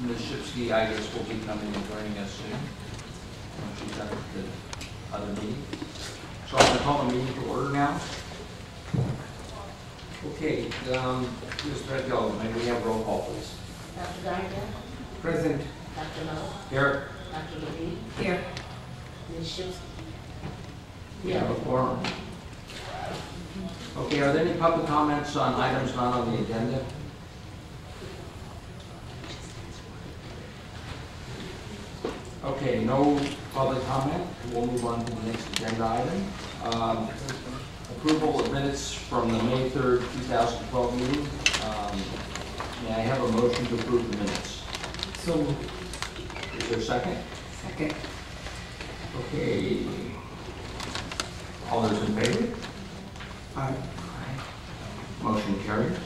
Ms. Shipsky, I guess, will be coming and joining us soon. She's at the other meeting. So I'm going to call the meeting to order now. Okay, Ms. Bredgo, may we have roll call, please? Dr. Garcia? Present. Dr. Lowe? Here. Dr. Levine? Here. Ms. Shipsky? We have a quorum. Okay, are there any public comments on items not on the agenda? Okay, no public comment. We'll move on to the next agenda item. Approval of minutes from the May 3rd, 2012 meeting. May I have a motion to approve the minutes? So moved. Is there a second? Second. Okay. All those in favor? Aye. Motion carries.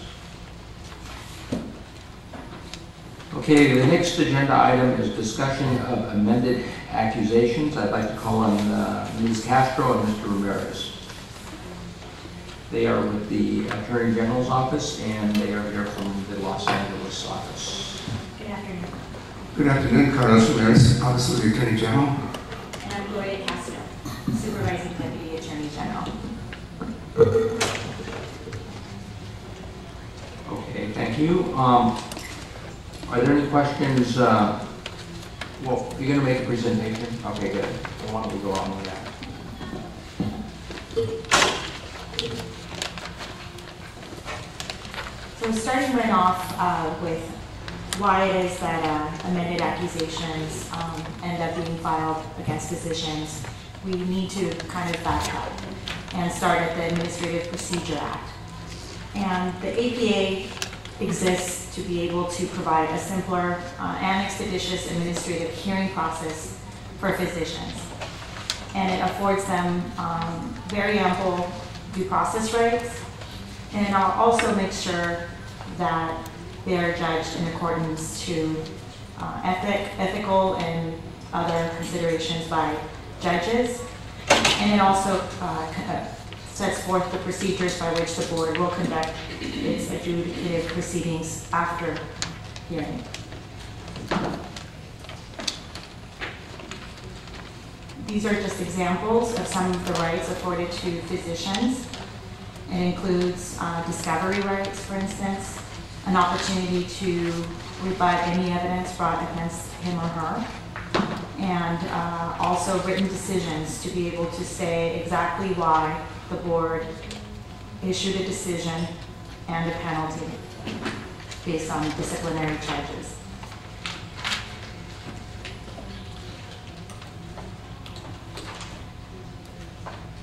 Okay, the next agenda item is discussion of amended accusations. I'd like to call on Ms. Castro and Mr. Ramirez. They are with the Attorney General's office, and they are here from the Los Angeles office. Good afternoon. Good afternoon, Carlos Ramirez, Office of the Attorney General. And I'm Gloria Castro, Supervising Deputy Attorney General. Okay, thank you. Are there any questions? Well, you're going to make a presentation? Okay, good. So why don't we go on with that? So starting right off with why it is that amended accusations end up being filed against physicians, we need to kind of back up and start at the Administrative Procedure Act. And the APA exists to be able to provide a simpler and expeditious administrative hearing process for physicians. And it affords them very ample due process rights, and I'll also make sure that they're judged in accordance to ethical and other considerations by judges. And it also sets forth the procedures by which the board will conduct its adjudicative proceedings after hearing. These are just examples of some of the rights afforded to physicians. It includes discovery rights, for instance, an opportunity to rebut any evidence brought against him or her, and also written decisions to be able to say exactly why the board issued a decision and a penalty based on disciplinary charges.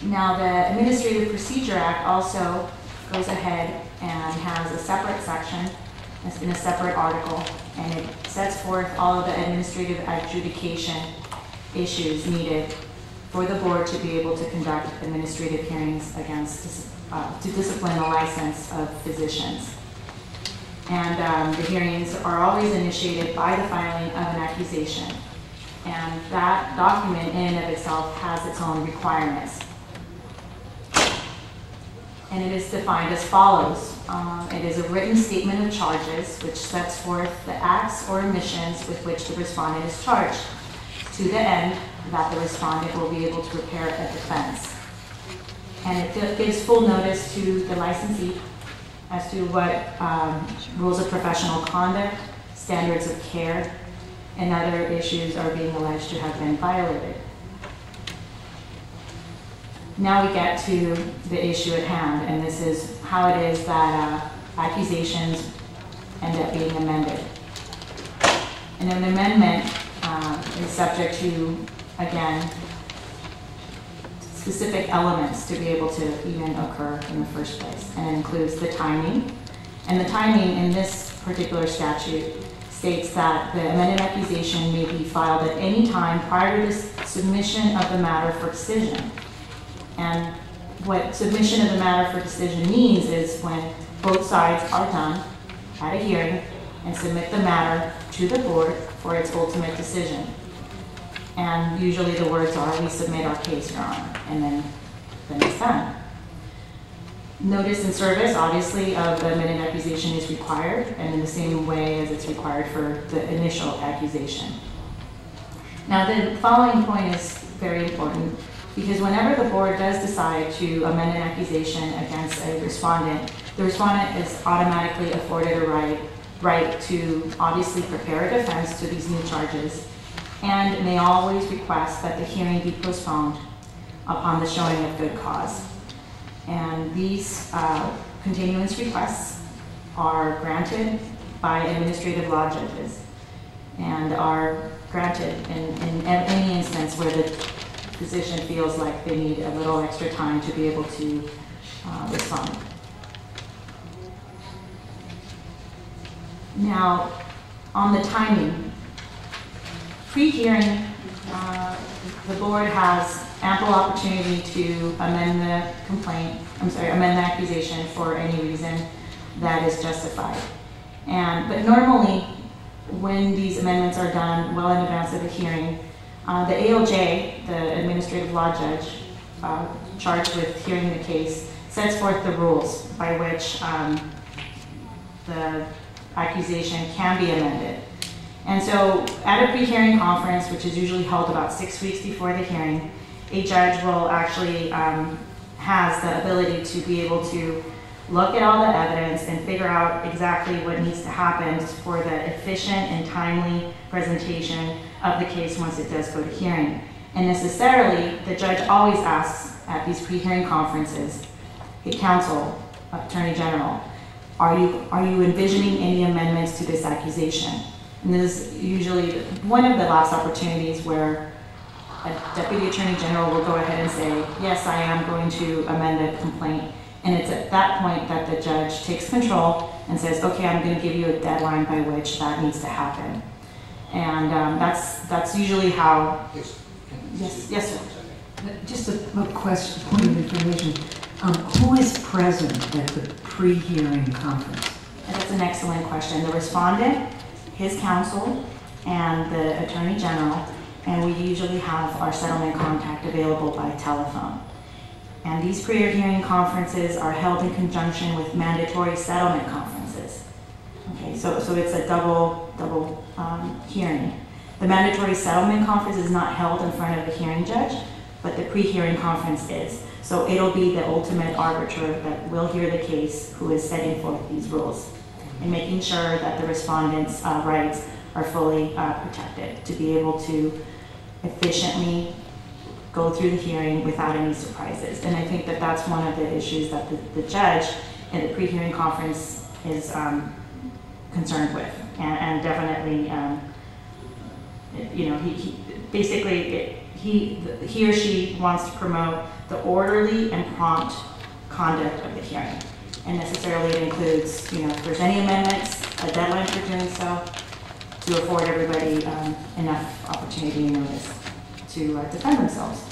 Now, the Administrative Procedure Act also goes ahead and has a separate section that's in a separate article, and it sets forth all of the administrative adjudication issues needed for the board to be able to conduct administrative hearings against, to discipline the license of physicians. And the hearings are always initiated by the filing of an accusation. And that document in and of itself has its own requirements. And it is defined as follows. It is a written statement of charges which sets forth the acts or omissions with which the respondent is charged, to the end that the respondent will be able to prepare a defense. And it gives full notice to the licensee as to what rules of professional conduct, standards of care, and other issues are being alleged to have been violated. Now we get to the issue at hand, and this is how it is that accusations end up being amended. And an amendment is subject to, again, specific elements to be able to even occur in the first place. And it includes the timing. And the timing in this particular statute states that the amended accusation may be filed at any time prior to the submission of the matter for decision. And what submission of the matter for decision means is when both sides are done at a hearing and submit the matter to the board for its ultimate decision. And usually the words are, we submit our case, Your Honor, and then it's done. Notice and service, obviously, of the amended accusation is required, and in the same way as it's required for the initial accusation. Now, the following point is very important, because whenever the board does decide to amend an accusation against a respondent, the respondent is automatically afforded a right to obviously prepare a defense to these new charges, and may always request that the hearing be postponed upon the showing of good cause. And these continuance requests are granted by administrative law judges and are granted in any instance where the physician feels like they need a little extra time to be able to respond. Now, on the timing, pre-hearing, the board has ample opportunity to amend amend the accusation for any reason that is justified. But normally, when these amendments are done well in advance of the hearing, the ALJ, the administrative law judge charged with hearing the case, sets forth the rules by which the accusation can be amended. And so at a pre-hearing conference, which is usually held about 6 weeks before the hearing, a judge will actually has the ability to be able to look at all the evidence and figure out exactly what needs to happen for the efficient and timely presentation of the case once it does go to hearing. And necessarily, the judge always asks at these pre-hearing conferences, hey, counsel, attorney general, are you envisioning any amendments to this accusation? And this is usually one of the last opportunities where a deputy attorney general will go ahead and say, yes, I am going to amend the complaint. And it's at that point that the judge takes control and says, okay, I'm going to give you a deadline by which that needs to happen. And that's usually how. Yes, sir. Just a question, point of information. Who is present at the pre-hearing conference? And that's an excellent question. The respondent, his counsel, and the attorney general, and we usually have our settlement contact available by telephone. And these pre-hearing conferences are held in conjunction with mandatory settlement conferences. Okay, so it's a double hearing. The mandatory settlement conference is not held in front of the hearing judge, but the pre-hearing conference is. So it'll be the ultimate arbiter that will hear the case who is setting forth these rules and making sure that the respondent's rights are fully protected to be able to efficiently go through the hearing without any surprises. And I think that that's one of the issues that the judge in the pre-hearing conference is concerned with. And definitely, he basically, he or she wants to promote the orderly and prompt conduct of the hearing. And necessarily it includes, if there's any amendments, a deadline for doing so, to afford everybody enough opportunity and notice to defend themselves.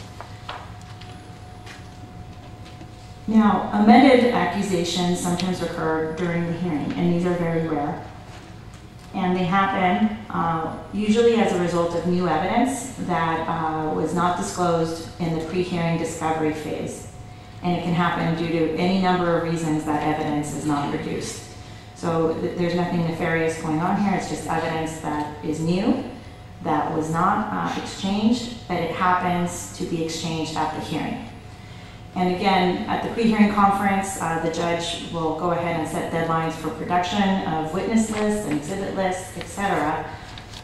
Now, amended accusations sometimes occur during the hearing, and these are very rare. And they happen usually as a result of new evidence that was not disclosed in the pre-hearing discovery phase. And it can happen due to any number of reasons that evidence is not produced. So there's nothing nefarious going on here. It's just evidence that is new, that was not exchanged, but it happens to be exchanged at the hearing. And again, at the pre-hearing conference, the judge will go ahead and set deadlines for production of witness lists and exhibit lists, etc.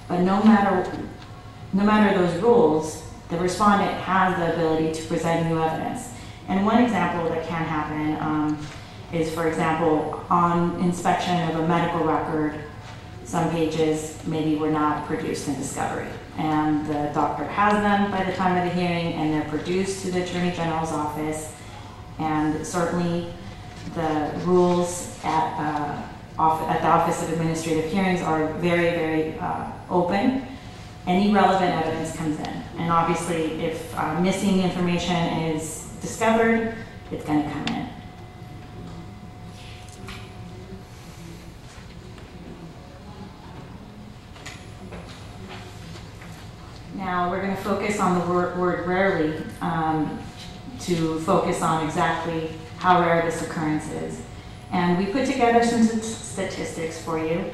But no matter those rules, the respondent has the ability to present new evidence. And one example that can happen is, for example, on inspection of a medical record, some pages maybe were not produced in discovery. And the doctor has them by the time of the hearing, and they're produced to the Attorney General's office. And certainly the rules at the Office of Administrative Hearings are very, very open. Any relevant evidence comes in. And obviously, if missing information is discovered, it's going to come in. Now we're going to focus on the word rarely to focus on exactly how rare this occurrence is. And we put together some statistics for you.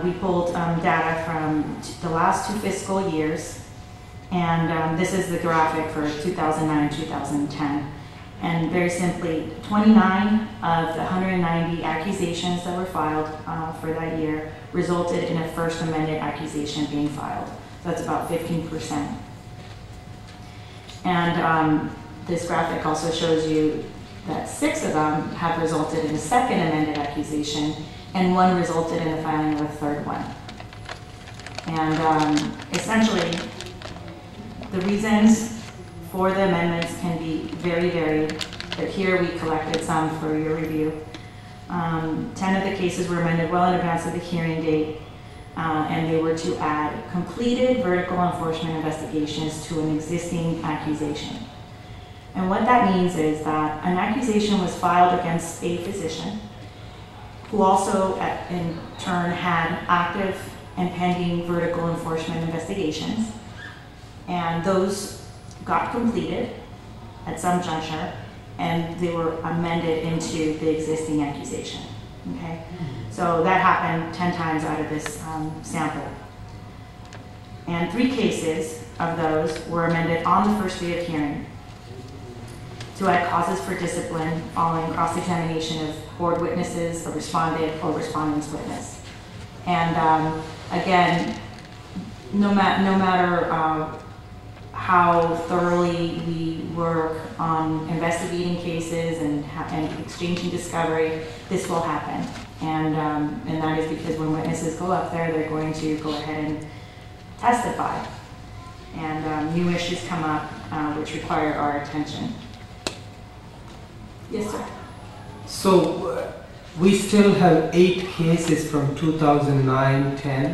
We pulled data from the last 2 fiscal years, and this is the graphic for 2009 and 2010. And very simply, 29 of the 190 accusations that were filed for that year resulted in a first amended accusation being filed. So that's about 15%. And this graphic also shows you that 6 of them have resulted in a second amended accusation, and 1 resulted in the filing of a 3rd one. And essentially, the reasons for the amendments can be very varied, but here we collected some for your review. 10 of the cases were amended well in advance of the hearing date, and they were to add completed vertical enforcement investigations to an existing accusation. And what that means is that an accusation was filed against a physician who also, in turn, had active and pending vertical enforcement investigations, and those got completed at some juncture, and they were amended into the existing accusation. Okay, so that happened 10 times out of this sample, and 3 cases of those were amended on the first day of hearing to add causes for discipline following cross-examination of board witnesses, a respondent, or respondent's witness. And again, no matter how thoroughly we work on investigating cases and exchanging discovery, this will happen. And that is because when witnesses go up there, they're going to go ahead and testify. And new issues come up which require our attention. Yes, sir. So we still have 8 cases from 2009-10.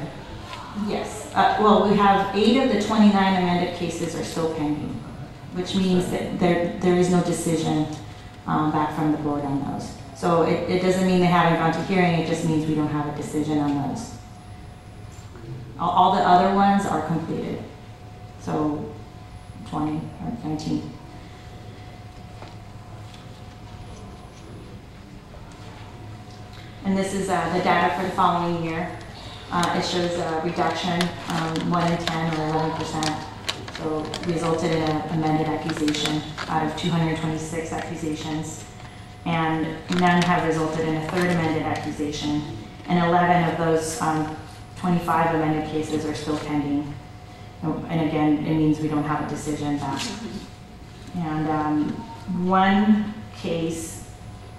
Yes. Well, we have 8 of the 29 amended cases are still pending, which means that there is no decision back from the board on those. So it doesn't mean they haven't gone to hearing, it just means we don't have a decision on those. All the other ones are completed. So 20 or 19. And this is the data for the following year. It shows a reduction, 1 in 10 or 11%. So resulted in an amended accusation out of 226 accusations. And none have resulted in a 3rd amended accusation. And 11 of those 25 amended cases are still pending. And again, it means we don't have a decision back. And 1 case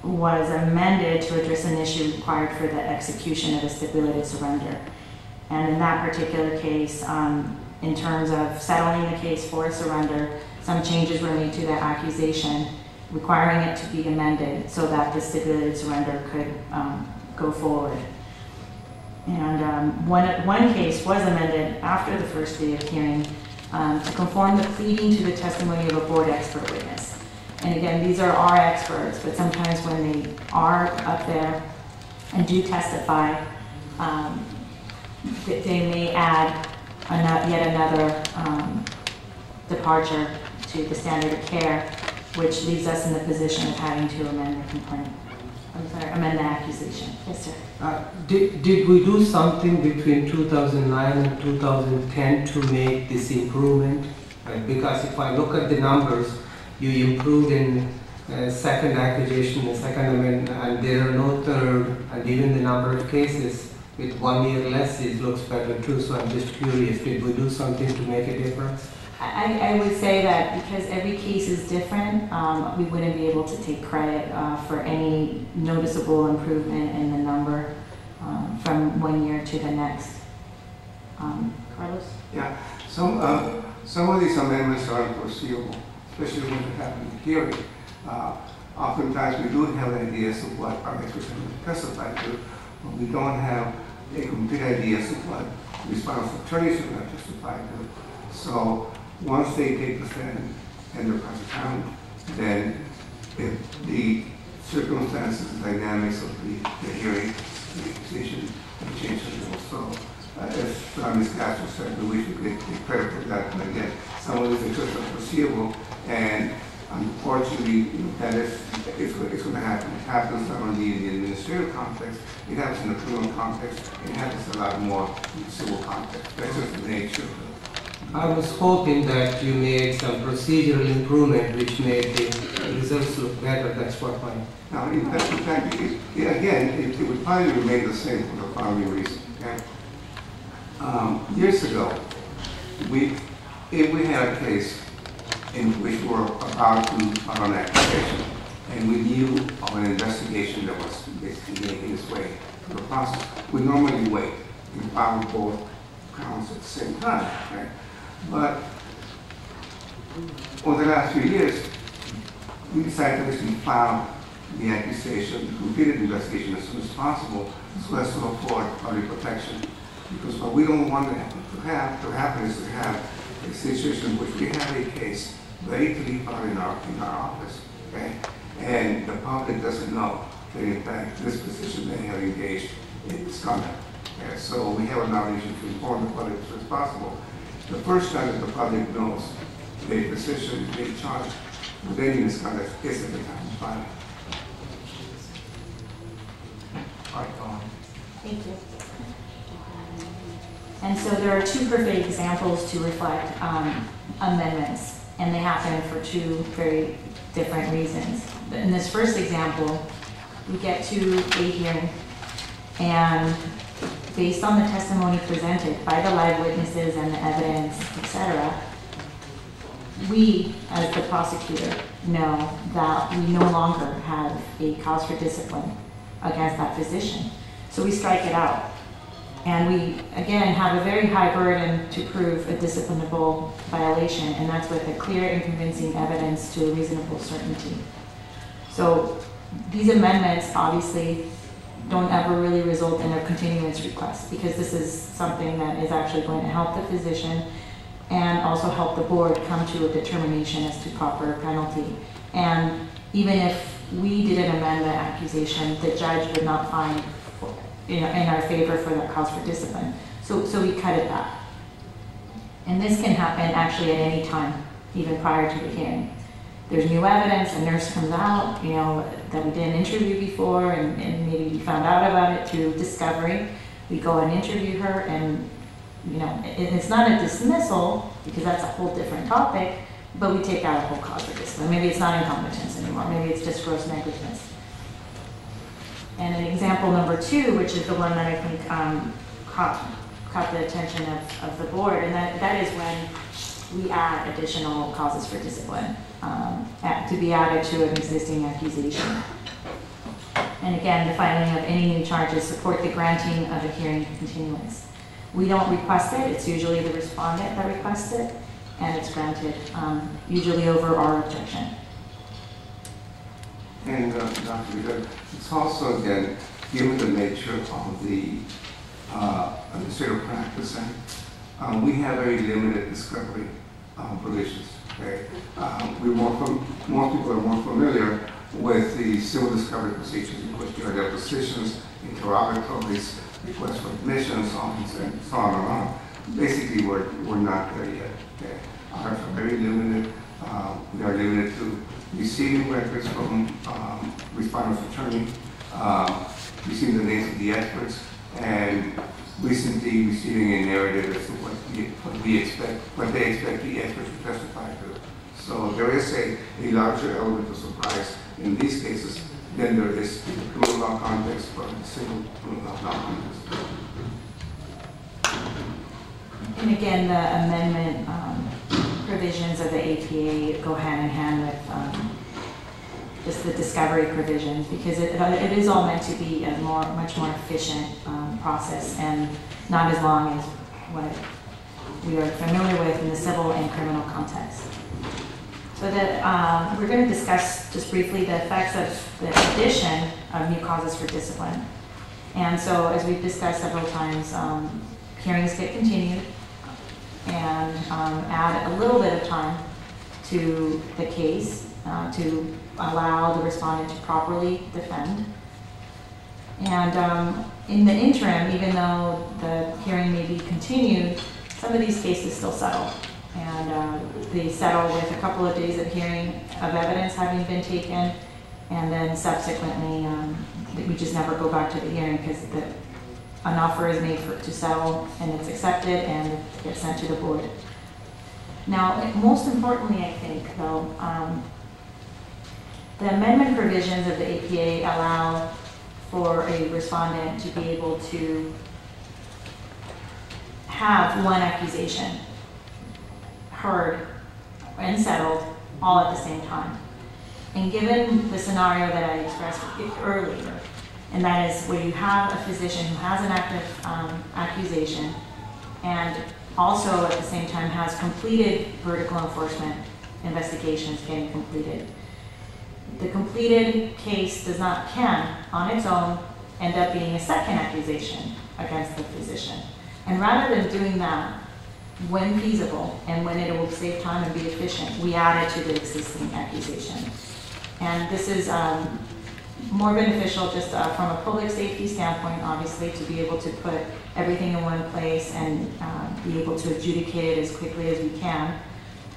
was amended to address an issue required for the execution of a stipulated surrender. And in that particular case, in terms of settling the case for a surrender, some changes were made to the accusation, requiring it to be amended so that the stipulated surrender could go forward. And one case was amended after the first day of hearing to conform the pleading to the testimony of a board expert witness. And again, these are our experts, but sometimes when they are up there and do testify, they may add yet another departure to the standard of care, which leaves us in the position of having to amend the complaint. I'm sorry, amend the accusation. Yes, sir. Did we do something between 2009 and 2010 to make this improvement? Because if I look at the numbers, you improved in 2nd accusation and 2nd amendment, and there are no 3rd, and even the number of cases with 1 year less, it looks better too. So I'm just curious, did we do something to make a difference? I would say that because every case is different, we wouldn't be able to take credit for any noticeable improvement in the number from 1 year to the next. Carlos? Yeah, some of these amendments are unforeseeable, especially when they happen in hearing. Oftentimes we do have ideas of what our experts are going to testify to, but we don't have a complete idea of what responsible attorneys are going to testify to. So once they take the stand and they're cross-examined, then if the circumstances, the dynamics of the hearing, the accusation, will change a little. So as Ms. Castro said, we should get credit for that. And again, some of these things are foreseeable, and Unfortunately, that is, it's going to happen. It happens not only in the administrative context, it happens in the criminal context, it happens a lot more in the civil context. That's just the nature of it. I was hoping that you made some procedural improvement which made the results look better. That's what my... Now, in fact, it would probably remain the same for the following reason. Okay? Years ago, if we had a case in which we were about to file an application, and we knew of an investigation that was basically making its way through the process, we normally wait and file both counts at the same time. Right? But over the last few years, we decided to actually file the accusation, the completed investigation as soon as possible, so as to afford public protection. Because what we don't want to happen is to have a situation in which we have a case ready to be filed in our office, okay? And the public doesn't know that in fact this physician may have engaged in misconduct. Okay? So we have an obligation to inform the public as soon as possible. The first time that the public knows that a physician is being charged with any misconduct is at the time of filing. All right, go on. Thank you. And so there are two perfect examples to reflect amendments, and they happen for two very different reasons. In this first example, we get to a hearing, and based on the testimony presented by the live witnesses and the evidence, etc., we, as the prosecutor, know that we no longer have a cause for discipline against that physician. So we strike it out. And we, again, have a very high burden to prove a disciplinable violation, and that's with a clear and convincing evidence to a reasonable certainty. So these amendments obviously don't ever really result in a continuance request, because this is something that is actually going to help the physician and also help the board come to a determination as to proper penalty. And even if we didn't amend the accusation, the judge would not find in our favor for that cause for discipline. So we cut it back. And this can happen actually at any time, even prior to the hearing. There's new evidence, a nurse comes out, that we didn't interview before, and maybe we found out about it through discovery. We go and interview her, and it's not a dismissal, because that's a whole different topic, but we take out a whole cause for discipline. Maybe it's not incompetence anymore, maybe it's just gross negligence. And an example number two, which is the one that I think caught the attention of the board, and that is when we add additional causes for discipline to be added to an existing accusation. And again, the filing of any new charges support the granting of a hearing continuance. We don't request it, it's usually the respondent that requests it, and it's granted, usually over our objection. And Dr. Vidal, it's also, again, given the nature of the administrative practice, and we have very limited discovery provisions. Okay? More people are more familiar with the civil discovery procedures, in which there are depositions, interrogatories, requests for admissions, and so on and on. Basically, we're not there yet. Okay? Ours are very limited. We are limited to receiving records from respondent's attorney, receiving the names of the experts, and recently receiving a narrative as to what they expect the experts to testify to. So there is a larger element of surprise in these cases than there is in the criminal law context or in the civil criminal law context. And again, the amendment provisions of the APA go hand in hand with just the discovery provisions, because it is all meant to be a much more efficient process, and not as long as what we are familiar with in the civil and criminal context. So that we're going to discuss just briefly the effects of the addition of new causes for discipline. And so, as we've discussed several times, hearings get continued, and add a little bit of time to the case to allow the respondent to properly defend. And in the interim, even though the hearing may be continued, some of these cases still settle. And they settle with a couple of days of hearing of evidence having been taken, and then subsequently, we just never go back to the hearing because an offer is made to settle, and it's accepted, and it gets sent to the board. Now, most importantly, I think, though, the amendment provisions of the APA allow for a respondent to be able to have one accusation heard and settled all at the same time. And given the scenario that I expressed earlier, and that is where you have a physician who has an active accusation and also at the same time has completed vertical enforcement investigations getting completed. The completed case can, on its own, end up being a second accusation against the physician. And rather than doing that, when feasible and when it will save time and be efficient, we add it to the existing accusation. And this is more beneficial just from a public safety standpoint, obviously, to be able to put everything in one place and be able to adjudicate it as quickly as we can.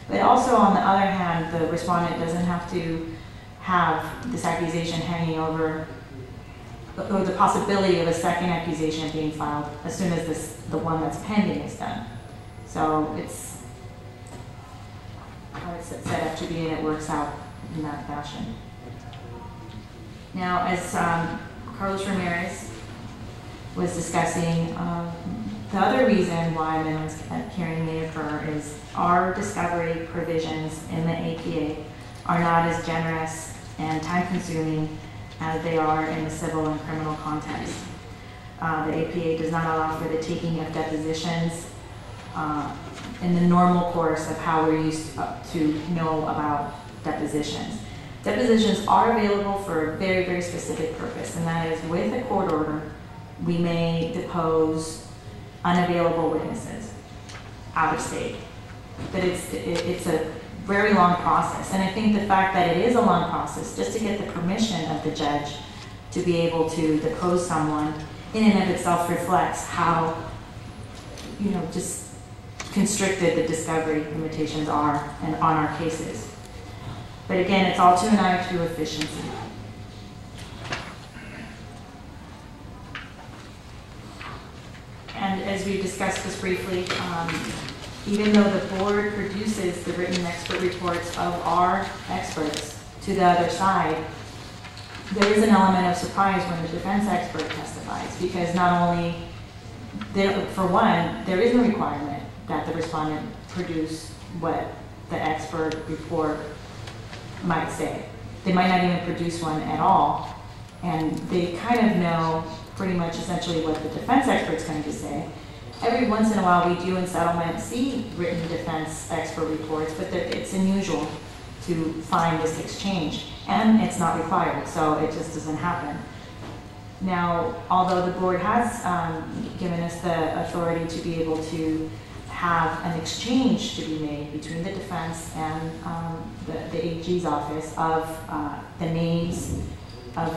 But also, on the other hand, the respondent doesn't have to have this accusation hanging over, or the possibility of a second accusation being filed as soon as the one that's pending is done. So it's how it's set up to be, and it works out in that fashion. Now, as Carlos Ramirez was discussing, the other reason why amendments hearing may occur is our discovery provisions in the APA are not as generous and time-consuming as they are in the civil and criminal context. The APA does not allow for the taking of depositions in the normal course of how we're used to know about depositions. Depositions are available for a very, very specific purpose, and that is with a court order, we may depose unavailable witnesses out of state. But it's a very long process, and I think the fact that it is a long process, just to get the permission of the judge to be able to depose someone, in and of itself reflects how, just constricted the discovery limitations are and on our cases. But again, it's all to an eye to efficiency. And as we discussed this briefly, even though the board produces the written expert reports of our experts to the other side, there is an element of surprise when the defense expert testifies, because not only, for one, there is no requirement that the respondent produce what the expert report might say. They might not even produce one at all, and they kind of know pretty much essentially what the defense expert's going to say. Every once in a while we do in settlement see written defense expert reports, but it's unusual to find this exchange, and it's not required, so it just doesn't happen. Now, although the board has given us the authority to be able to have an exchange to be made between the defense and the AG's office of the names of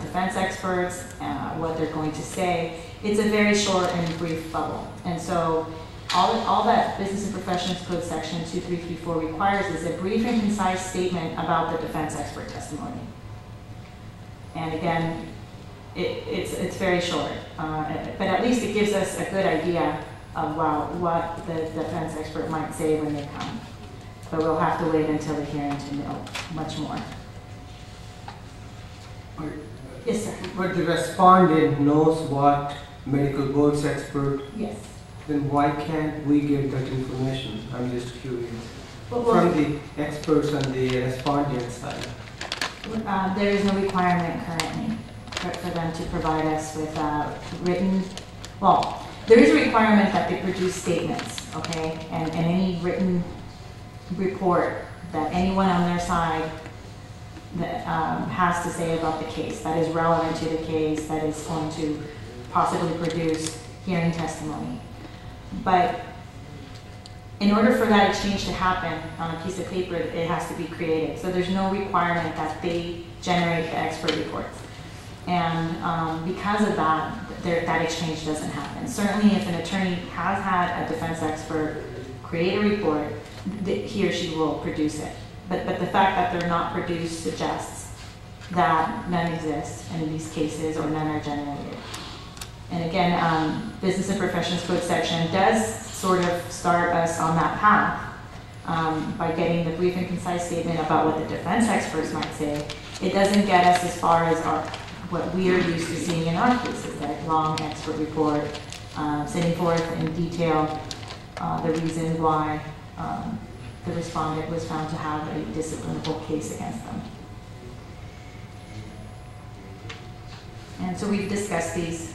defense experts, what they're going to say, it's a very short and brief bubble. And so all that Business and Professions Code section 2334 requires is a brief and concise statement about the defense expert testimony. And again, it's very short, but at least it gives us a good idea of what the defense expert might say when they come. But we'll have to wait until the hearing to know much more. Yes, sir. But the respondent knows what medical board's expert, Yes. then why can't we get that information? I'm just curious. Well, From the experts on the respondent side. there is no requirement currently for them to provide us with written, well, there is a requirement that they produce statements, okay? And any written report that anyone on their side that has to say about the case, that is relevant to the case, that is going to possibly produce hearing testimony. But in order for that exchange to happen on a piece of paper, it has to be created. So there's no requirement that they generate the expert reports. And because of that, that exchange doesn't happen. Certainly if an attorney has had a defense expert create a report, he or she will produce it. But the fact that they're not produced suggests that none exist in these cases or none are generated. And again, Business and Professions Code section does sort of start us on that path by getting the brief and concise statement about what the defense experts might say. It doesn't get us as far as what we are used to seeing in our cases, that long expert report, setting forth in detail the reason why the respondent was found to have a disciplinable case against them. And so we've discussed these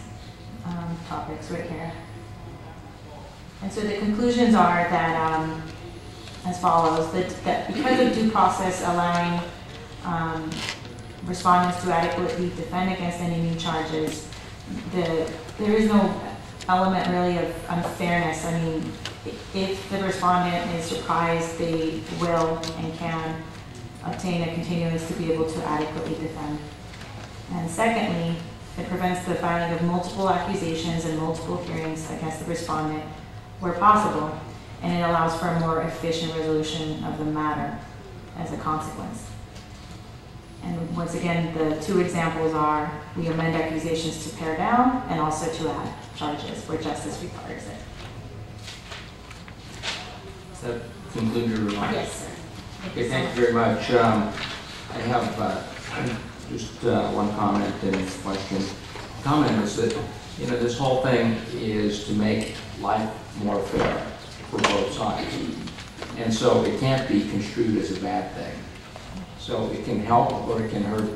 topics right here. And so the conclusions are that as follows, that because of due process allowing respondents to adequately defend against any new charges, there is no element really of unfairness. I mean, if the respondent is surprised, they will and can obtain a continuance to be able to adequately defend. And secondly, it prevents the filing of multiple accusations and multiple hearings against the respondent where possible, and it allows for a more efficient resolution of the matter as a consequence. And once again, the two examples are we amend accusations to pare down and also to add charges where justice requires it. Does that conclude your remarks? Yes, sir. Okay, thank you very much. I have just one comment and question. The comment is that, you know, this whole thing is to make life more fair for both sides. And so it can't be construed as a bad thing. So it can help or it can hurt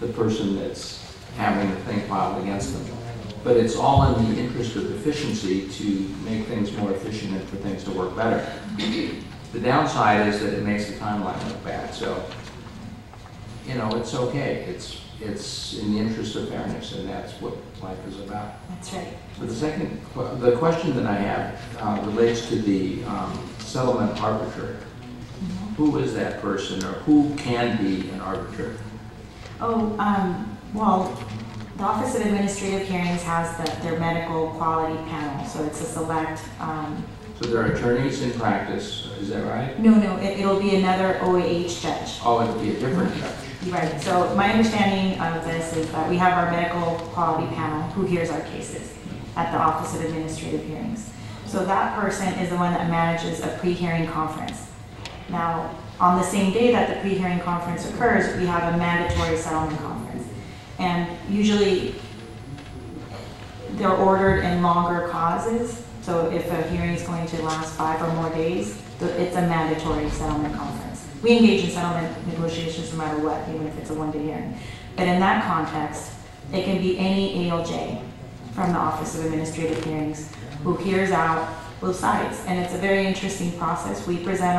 the person that's having the thing filed against them. But it's all in the interest of efficiency to make things more efficient and for things to work better. The downside is that it makes the timeline look bad. So, you know, it's okay. It's in the interest of fairness, and that's what life is about. That's right. So the question that I have relates to the settlement arbiter. Mm-hmm. Who is that person, or who can be an arbiter? Oh, well, the Office of Administrative Hearings has their medical quality panel, so it's a select. So there are attorneys in practice, is that right? No, it'll be another OAH judge. Oh, it'll be a different judge. Right, so my understanding of this is that we have our medical quality panel who hears our cases at the Office of Administrative Hearings. So that person is the one that manages a pre-hearing conference. Now, on the same day that the pre-hearing conference occurs, we have a mandatory settlement conference. And usually they're ordered in longer causes. So if a hearing is going to last 5 or more days, it's a mandatory settlement conference. We engage in settlement negotiations no matter what, even if it's a one-day hearing. But in that context, it can be any ALJ from the Office of Administrative Hearings who hears out both sides. And it's a very interesting process. We present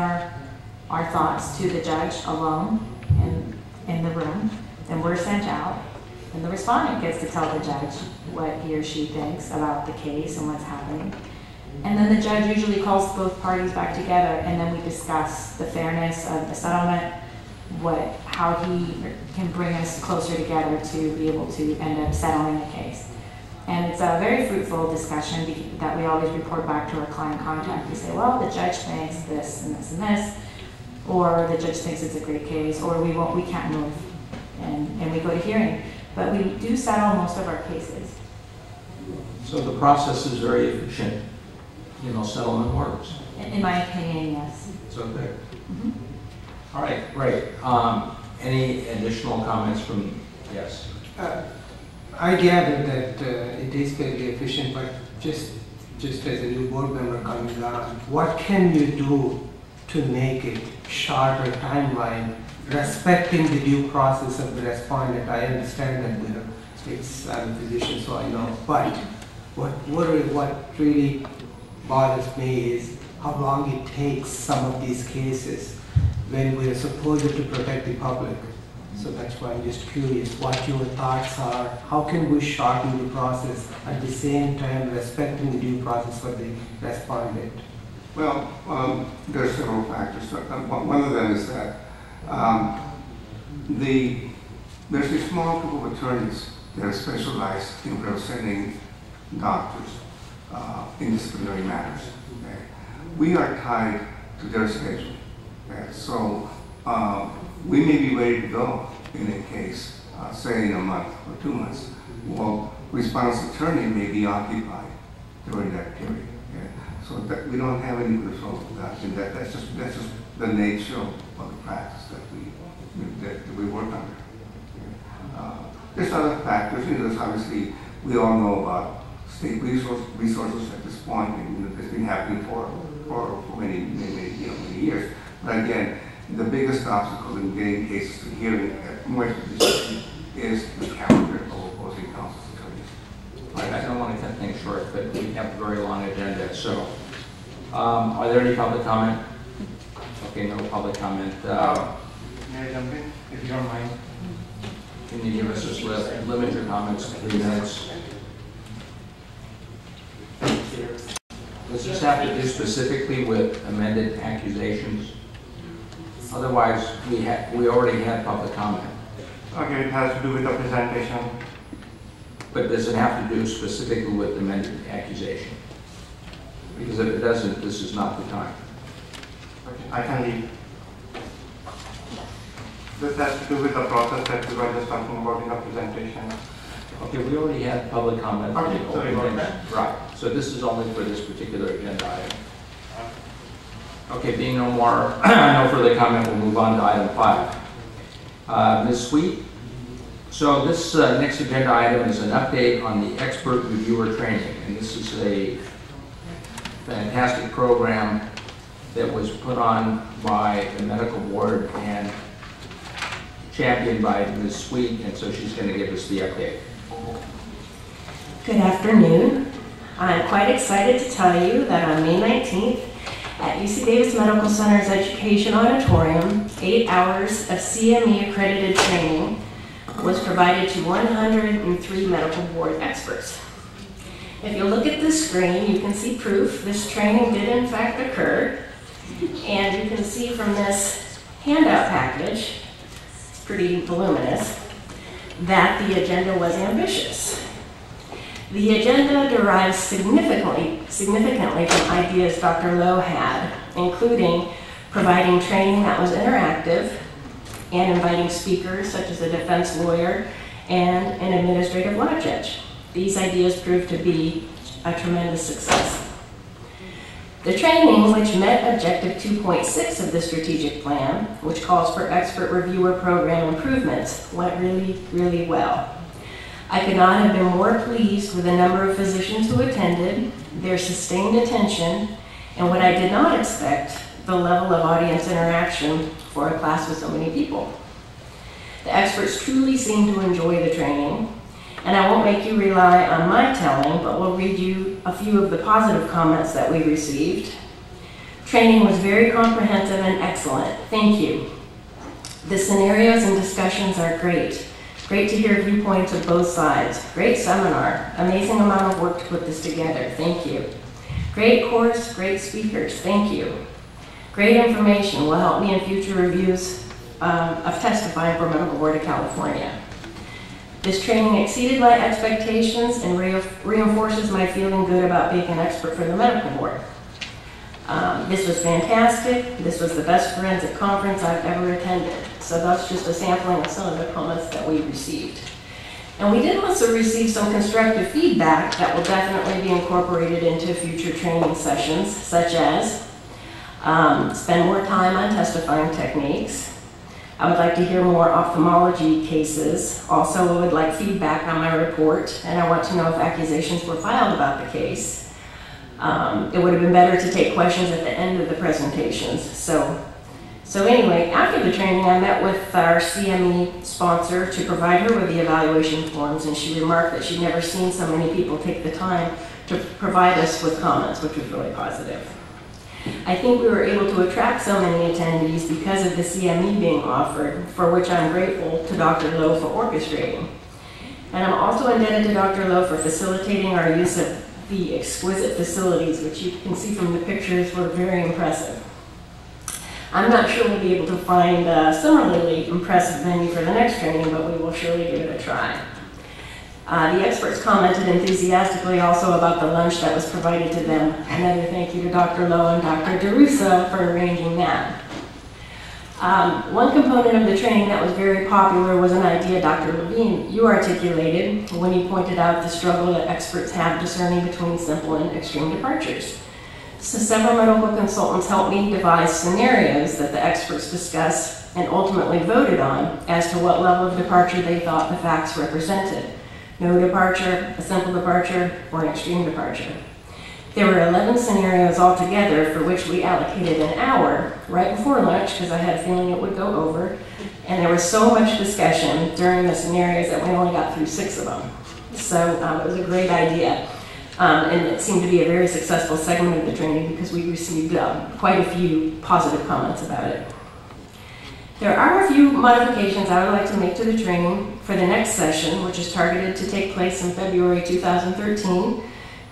our thoughts to the judge alone in the room, then we're sent out, and the respondent gets to tell the judge what he or she thinks about the case and what's happening. And then the judge usually calls both parties back together, and then we discuss the fairness of the settlement, how he can bring us closer together to be able to end up settling the case. And it's a very fruitful discussion that we always report back to our client contact. We say, well, the judge thinks this and this and this, or the judge thinks it's a great case, or we can't move, and we go to hearing. But we do settle most of our cases. So the process is very efficient. You know, settlement works. In my opinion, yes. It's okay. Mm-hmm. All right, great. Any additional comments from, yes? I gather that it is fairly efficient, but just as a new board member coming on, what can you do to make it shorter timeline, respecting the due process of the respondent? I understand that I'm a physician, so I know. But what really bothers me is how long it takes some of these cases when we're supposed to protect the public. So that's why I'm just curious what your thoughts are. How can we shorten the process at the same time respecting the due process for the respondent? Well, there are several factors. One of them is that there's a small group of attorneys that are specialized in representing doctors in disciplinary matters. Okay? we are tied to their schedule. Okay? So we may be ready to go in a case, say in a month or 2 months. Well, response attorney may be occupied during that period. Okay? So that we don't have any control of that, and that's just the nature of the practice that we work under. Okay? There's other factors. There's obviously, we all know about state resources at this point, and it's been happening for many years. But again, the biggest obstacle in getting cases to hearing at more is the calendar of opposing counsel's attorneys. Right, I don't want to cut things short, but we have a very long agenda. So, are there any public comment? Okay, no public comment. May I jump in, if you don't mind? Can you give us just limit your comments to 3 minutes? Does this have to do specifically with amended accusations? Otherwise, we already had public comment. Okay, it has to do with the presentation. But does it have to do specifically with amended accusation? Because if it doesn't, this is not the time. Okay, I can leave. This has to do with the process that we were just talking about in the presentation. Okay, we already had public comment. Okay, sorry about that. Right, so this is only for this particular agenda item. Okay, being no further comment, we'll move on to item 5. Ms. Sweet, so this next agenda item is an update on the expert reviewer training, and this is a fantastic program that was put on by the medical board and championed by Ms. Sweet, and so she's going to give us the update. Good afternoon. I'm quite excited to tell you that on May 19th at UC Davis Medical Center's Education Auditorium, 8 hours of CME accredited training was provided to 103 medical board experts. If you look at this screen, you can see proof this training did in fact occur, and you can see from this handout package, it's pretty voluminous, that the agenda was ambitious. The agenda derives significantly from ideas Dr. Lowe had, including providing training that was interactive and inviting speakers such as a defense lawyer and an administrative law judge. These ideas proved to be a tremendous success. The training, which met Objective 2.6 of the strategic plan, which calls for expert reviewer program improvements, went really, really well. I could not have been more pleased with the number of physicians who attended, their sustained attention, and what I did not expect, the level of audience interaction for a class with so many people. The experts truly seemed to enjoy the training, and I won't make you rely on my telling, but will read you a few of the positive comments that we received. Training was very comprehensive and excellent. Thank you. The scenarios and discussions are great. Great to hear viewpoints of both sides. Great seminar. Amazing amount of work to put this together. Thank you. Great course, great speakers. Thank you. Great information will help me in future reviews of testifying for Medical Board of California. This training exceeded my expectations and reinforces my feeling good about being an expert for the Medical Board. This was fantastic. This was the best forensic conference I've ever attended. So that's just a sampling of some of the comments that we received. And we did also receive some constructive feedback that will definitely be incorporated into future training sessions, such as spend more time on testifying techniques. I would like to hear more ophthalmology cases. Also, I would like feedback on my report, and I want to know if accusations were filed about the case. It would have been better to take questions at the end of the presentations. So anyway, after the training, I met with our CME sponsor to provide her with the evaluation forms, and she remarked that she'd never seen so many people take the time to provide us with comments, which was really positive. I think we were able to attract so many attendees because of the CME being offered, for which I'm grateful to Dr. Lowe for orchestrating. And I'm also indebted to Dr. Lowe for facilitating our use of the exquisite facilities, which you can see from the pictures were very impressive. I'm not sure we'll be able to find a similarly impressive venue for the next training, but we will surely give it a try. The experts commented enthusiastically also about the lunch that was provided to them. Another thank you to Dr. Lowe and Dr. DeRusso for arranging that. One component of the training that was very popular was an idea, Dr. Levine, you articulated when you pointed out the struggle that experts have discerning between simple and extreme departures. So several medical consultants helped me devise scenarios that the experts discussed and ultimately voted on as to what level of departure they thought the facts represented. No departure, a simple departure, or an extreme departure. There were 11 scenarios altogether for which we allocated an hour right before lunch because I had a feeling it would go over. And there was so much discussion during the scenarios that we only got through 6 of them. So it was a great idea. And it seemed to be a very successful segment of the training because we received quite a few positive comments about it. There are a few modifications I would like to make to the training for the next session, which is targeted to take place in February 2013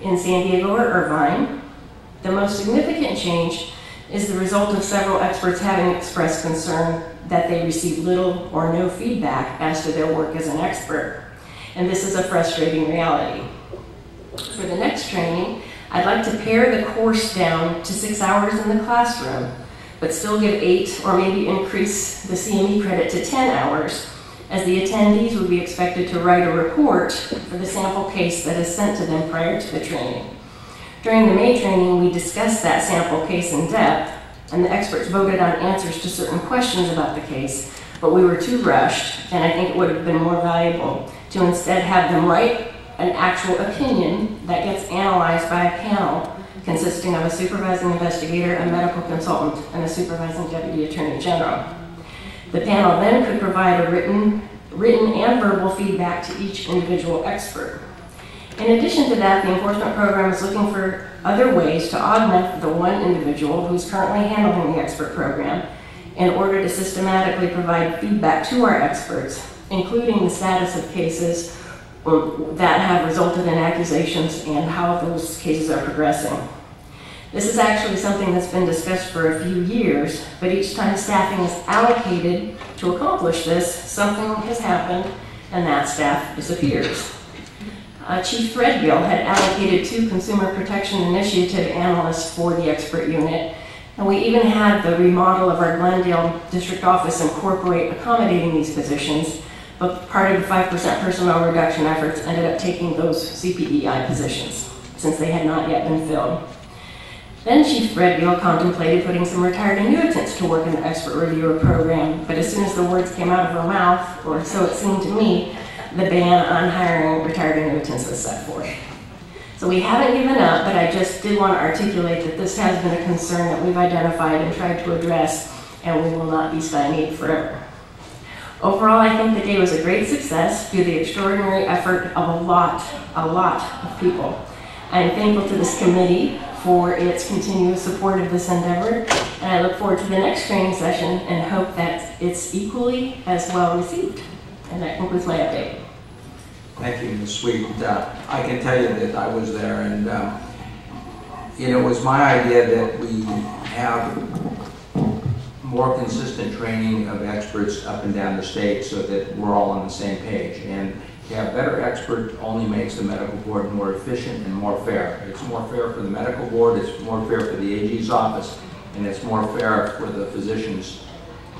in San Diego or Irvine. The most significant change is the result of several experts having expressed concern that they receive little or no feedback as to their work as an expert. And this is a frustrating reality. For the next training, I'd like to pare the course down to 6 hours in the classroom, but still give 8 or maybe increase the CME credit to 10 hours, as the attendees would be expected to write a report for the sample case that is sent to them prior to the training. During the May training, we discussed that sample case in depth, and the experts voted on answers to certain questions about the case, but we were too rushed, and I think it would have been more valuable to instead have them write an actual opinion that gets analyzed by a panel consisting of a supervising investigator, a medical consultant, and a supervising deputy attorney general. The panel then could provide a written and verbal feedback to each individual expert. In addition to that, the enforcement program is looking for other ways to augment the one individual who's currently handling the expert program in order to systematically provide feedback to our experts, including the status of cases that have resulted in accusations and how those cases are progressing. This is actually something that's been discussed for a few years, but each time staffing is allocated to accomplish this, something has happened and that staff disappears. Chief Threadgill had allocated 2 Consumer Protection Initiative analysts for the expert unit, and we even had the remodel of our Glendale district office incorporate accommodating these positions, but part of the 5% personnel reduction efforts ended up taking those CPEI positions, since they had not yet been filled. Then Chief Threadgill contemplated putting some retired annuitants to work in the expert reviewer program, but as soon as the words came out of her mouth, or so it seemed to me, the ban on hiring retired annuitants was set forth. So we haven't given up, but I just did want to articulate that this has been a concern that we've identified and tried to address, and we will not be stymied forever. Overall, I think the day was a great success due to the extraordinary effort of a lot of people. I am thankful to this committee for its continuous support of this endeavor, and I look forward to the next training session and hope that it's equally as well received. And that concludes my update. Thank you, Ms. Sweet. I can tell you that I was there, and it was my idea that we have more consistent training of experts up and down the state so that we're all on the same page. And to have better experts only makes the medical board more efficient and more fair. It's more fair for the medical board, it's more fair for the AG's office, and it's more fair for the physicians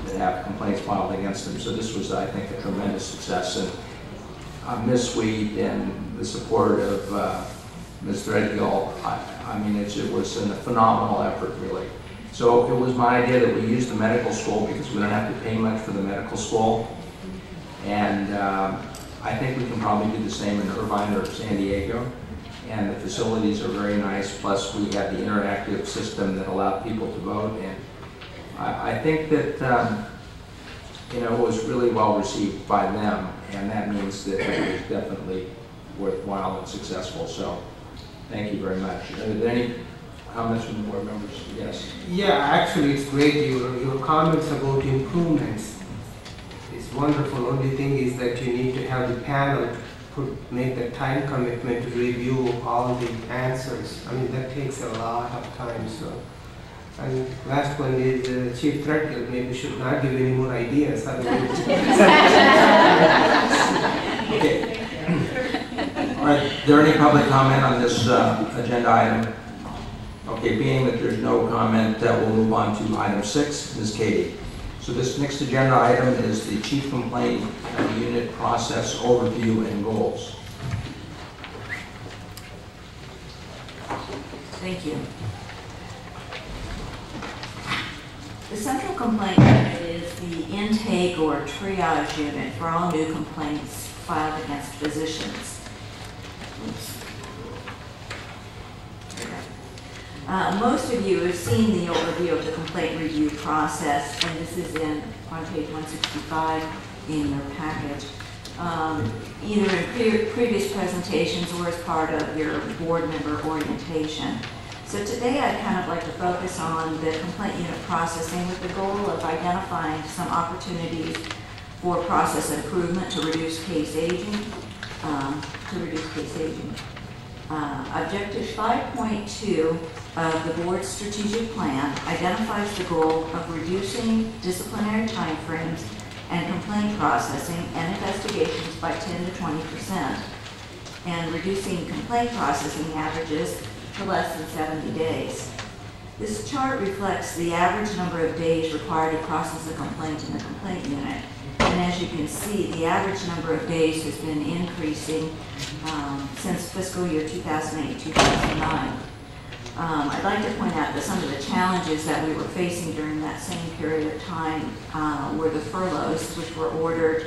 that have complaints filed against them. So this was, I think, a tremendous success. And Ms. Sweet and the support of Ms. Threadgill, I mean, it was a phenomenal effort, really. So it was my idea that we use the medical school because we don't have to pay much for the medical school. And I think we can probably do the same in Irvine or San Diego. And the facilities are very nice, plus we have the interactive system that allowed people to vote. And I think that it was really well received by them, and that means that it was definitely worthwhile and successful. So thank you very much. Are there any comments from the board members? Yes. Yeah, actually it's great. Your comments about improvements is wonderful. Only thing is that you need to have the panel make the time commitment to review all the answers. I mean, that takes a lot of time. So, and last one is Chief Threadgill maybe should not give any more ideas. Okay. All right, is there any public comment on this agenda item? Okay, being that there's no comment, we'll move on to item 6, Ms. Katie. So this next agenda item is the Chief Complaint Unit Process Overview and Goals. Thank you. The central complaint unit is the intake or triage unit for all new complaints filed against physicians. Oops. Most of you have seen the overview of the complaint review process, and this is on page 165 in your package, either in previous presentations or as part of your board member orientation. So today I'd kind of like to focus on the complaint unit processing with the goal of identifying some opportunities for process improvement to reduce case aging. Objective 5.2 of the board's strategic plan identifies the goal of reducing disciplinary timeframes and complaint processing and investigations by 10 to 20%, and reducing complaint processing averages to less than 70 days. This chart reflects the average number of days required to process a complaint in the complaint unit. And as you can see, the average number of days has been increasing since fiscal year 2008-2009. I'd like to point out that some of the challenges that we were facing during that same period of time were the furloughs, which were ordered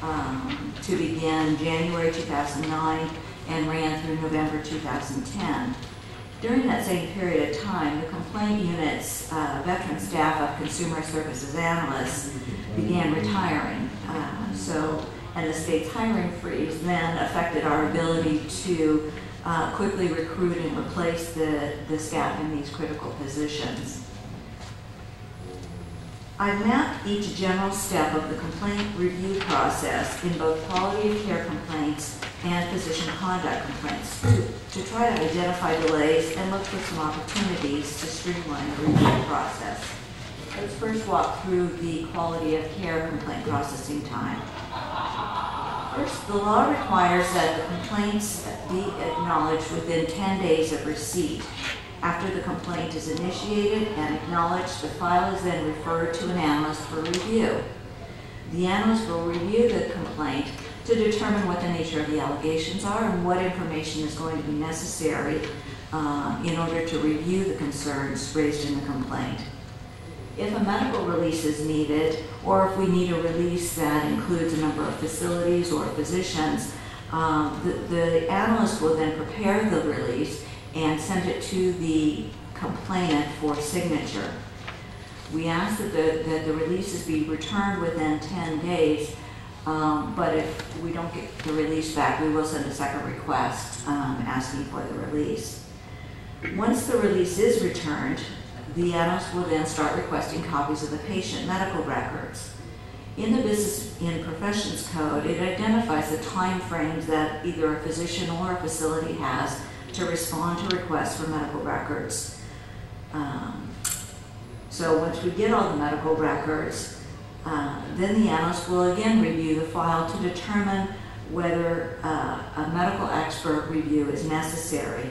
to begin January 2009 and ran through November 2010. During that same period of time, the complaint unit's veteran staff of consumer services analysts began retiring. And the state's hiring freeze then affected our ability to quickly recruit and replace the staff in these critical positions. I've mapped each general step of the complaint review process in both quality of care complaints and physician conduct complaints to try to identify delays and look for some opportunities to streamline the review process. Let's first walk through the quality of care complaint processing time. First, the law requires that the complaints be acknowledged within 10 days of receipt. After the complaint is initiated and acknowledged, the file is then referred to an analyst for review. The analyst will review the complaint to determine what the nature of the allegations are and what information is going to be necessary in order to review the concerns raised in the complaint. If a medical release is needed, or if we need a release that includes a number of facilities or physicians, the analyst will then prepare the release and send it to the complainant for signature. We ask that the releases be returned within 10 days, but if we don't get the release back, we will send a second request asking for the release. Once the release is returned, the analyst will then start requesting copies of the patient medical records. In the Business and Professions Code, it identifies the time frames that either a physician or a facility has to respond to requests for medical records. So once we get all the medical records, then the analyst will again review the file to determine whether a medical expert review is necessary.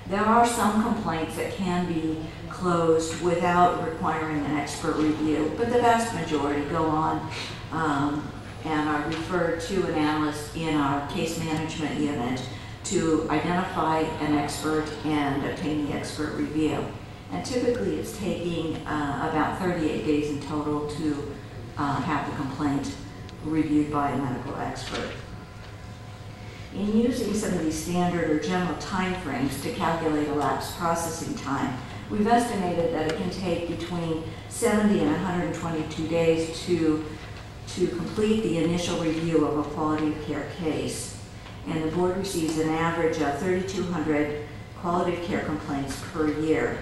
There are some complaints that can be closed without requiring an expert review, but the vast majority go on and are referred to an analyst in our case management unit to identify an expert and obtain the expert review. And typically it's taking about 38 days in total to have the complaint reviewed by a medical expert. In using some of these standard or general timeframes to calculate elapsed processing time, we've estimated that it can take between 70 and 122 days to complete the initial review of a quality of care case. And the board receives an average of 3,200 quality of care complaints per year.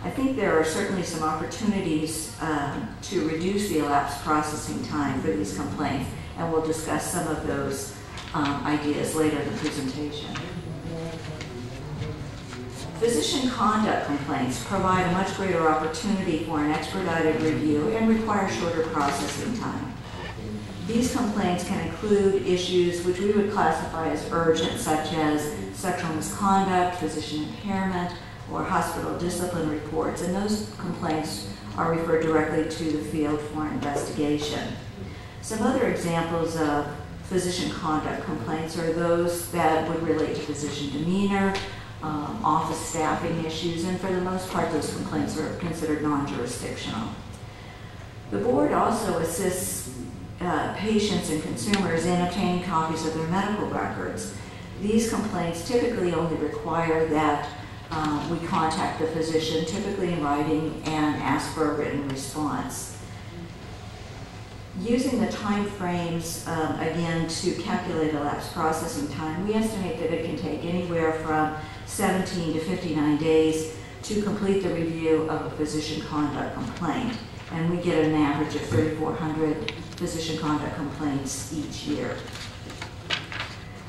I think there are certainly some opportunities to reduce the elapsed processing time for these complaints, and we'll discuss some of those ideas later in the presentation. Physician conduct complaints provide a much greater opportunity for an expedited review and require shorter processing time. These complaints can include issues which we would classify as urgent, such as sexual misconduct, physician impairment, or hospital discipline reports, and those complaints are referred directly to the field for investigation. Some other examples of physician conduct complaints are those that would relate to physician demeanor, office staffing issues, and for the most part, those complaints are considered non-jurisdictional. The board also assists patients and consumers in obtaining copies of their medical records. These complaints typically only require that we contact the physician, typically in writing, and ask for a written response. Using the time frames, again, to calculate elapsed processing time, we estimate that it can take anywhere from 17 to 59 days to complete the review of a physician conduct complaint. And we get an average of 3,400 physician conduct complaints each year.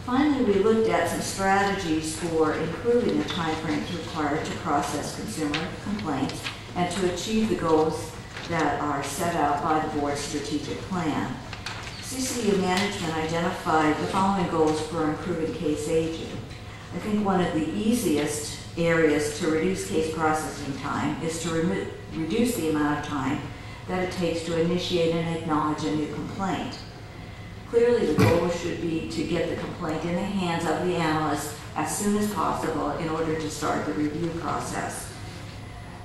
Finally, we looked at some strategies for improving the time frames required to process consumer complaints and to achieve the goals that are set out by the board's strategic plan. CCU management identified the following goals for improving case aging. I think one of the easiest areas to reduce case processing time is to reduce the amount of time that it takes to initiate and acknowledge a new complaint. Clearly, the goal should be to get the complaint in the hands of the analyst as soon as possible in order to start the review process.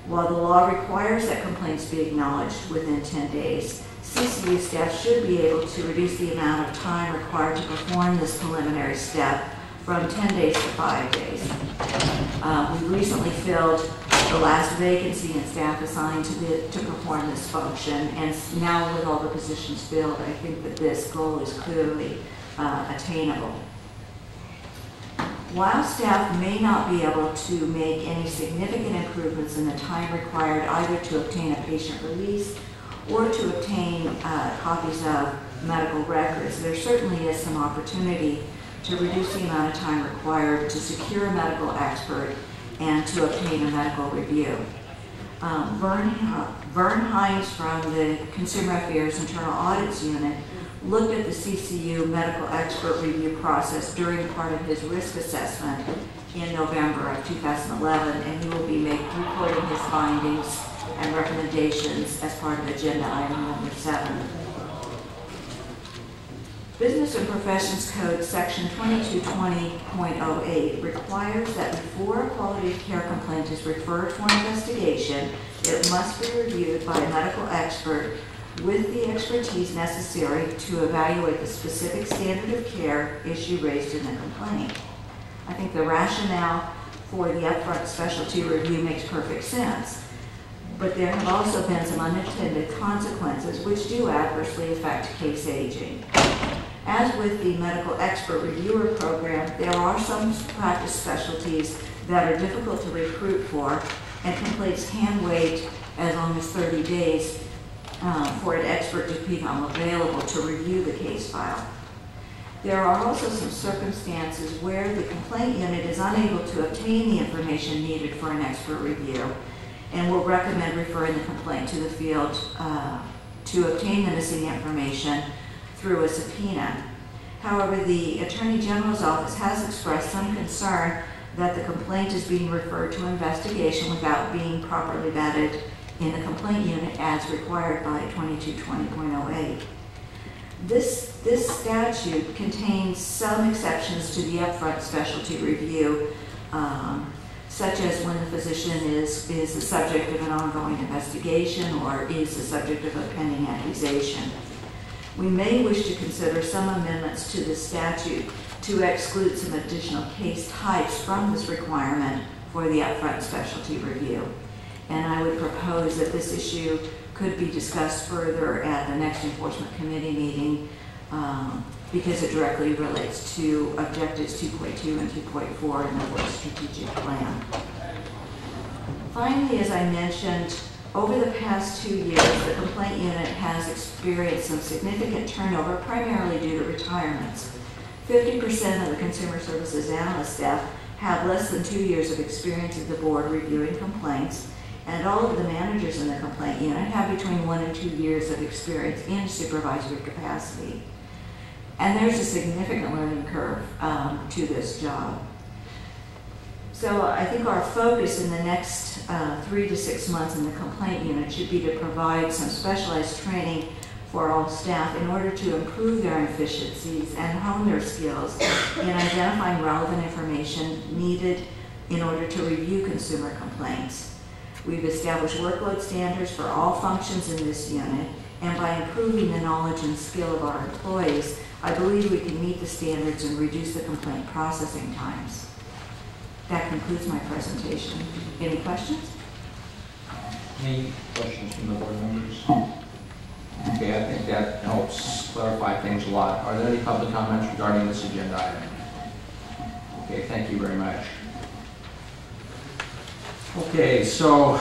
While the law requires that complaints be acknowledged within 10 days, CCU staff should be able to reduce the amount of time required to perform this preliminary step from 10 days to 5 days. We recently filled the last vacancy in staff assigned to perform this function, and now with all the positions filled, I think that this goal is clearly attainable. While staff may not be able to make any significant improvements in the time required either to obtain a patient release or to obtain copies of medical records, there certainly is some opportunity to reduce the amount of time required to secure a medical expert and to obtain a medical review. Vern Hines from the Consumer Affairs Internal Audits Unit looked at the CCU medical expert review process during part of his risk assessment in November of 2011, and he will be reporting his findings and recommendations as part of agenda item number 7. Business and Professions Code section 2220.08 requires that before a quality of care complaint is referred for investigation, it must be reviewed by a medical expert with the expertise necessary to evaluate the specific standard of care issue raised in the complaint. I think the rationale for the upfront specialty review makes perfect sense, but there have also been some unintended consequences which do adversely affect case aging. As with the medical expert reviewer program, there are some practice specialties that are difficult to recruit for, and complaints can wait as long as 30 days for an expert to become available to review the case file. There are also some circumstances where the complaint unit is unable to obtain the information needed for an expert review and will recommend referring the complaint to the field to obtain the missing information through a subpoena. However, the Attorney General's office has expressed some concern that the complaint is being referred to investigation without being properly vetted in the complaint unit as required by 2220.08. This statute contains some exceptions to the upfront specialty review, such as when the physician is the subject of an ongoing investigation or is the subject of a pending accusation. We may wish to consider some amendments to the statute to exclude some additional case types from this requirement for the upfront specialty review. And I would propose that this issue could be discussed further at the next Enforcement Committee meeting because it directly relates to Objectives 2.2 and 2.4 in the board's strategic plan. Finally, as I mentioned, over the past 2 years, the complaint unit has experienced some significant turnover, primarily due to retirements. 50% of the Consumer Services analyst staff have less than 2 years of experience at the board reviewing complaints, and all of the managers in the complaint unit have between 1 and 2 years of experience in supervisory capacity. And there's a significant learning curve to this job. So I think our focus in the next 3 to 6 months in the complaint unit should be to provide some specialized training for all staff in order to improve their efficiencies and hone their skills in identifying relevant information needed in order to review consumer complaints. We've established workload standards for all functions in this unit, and by improving the knowledge and skill of our employees, I believe we can meet the standards and reduce the complaint processing times. That concludes my presentation. Any questions? Any questions from the board members? Okay, I think that helps clarify things a lot. Are there any public comments regarding this agenda item? Okay, thank you very much. Okay, so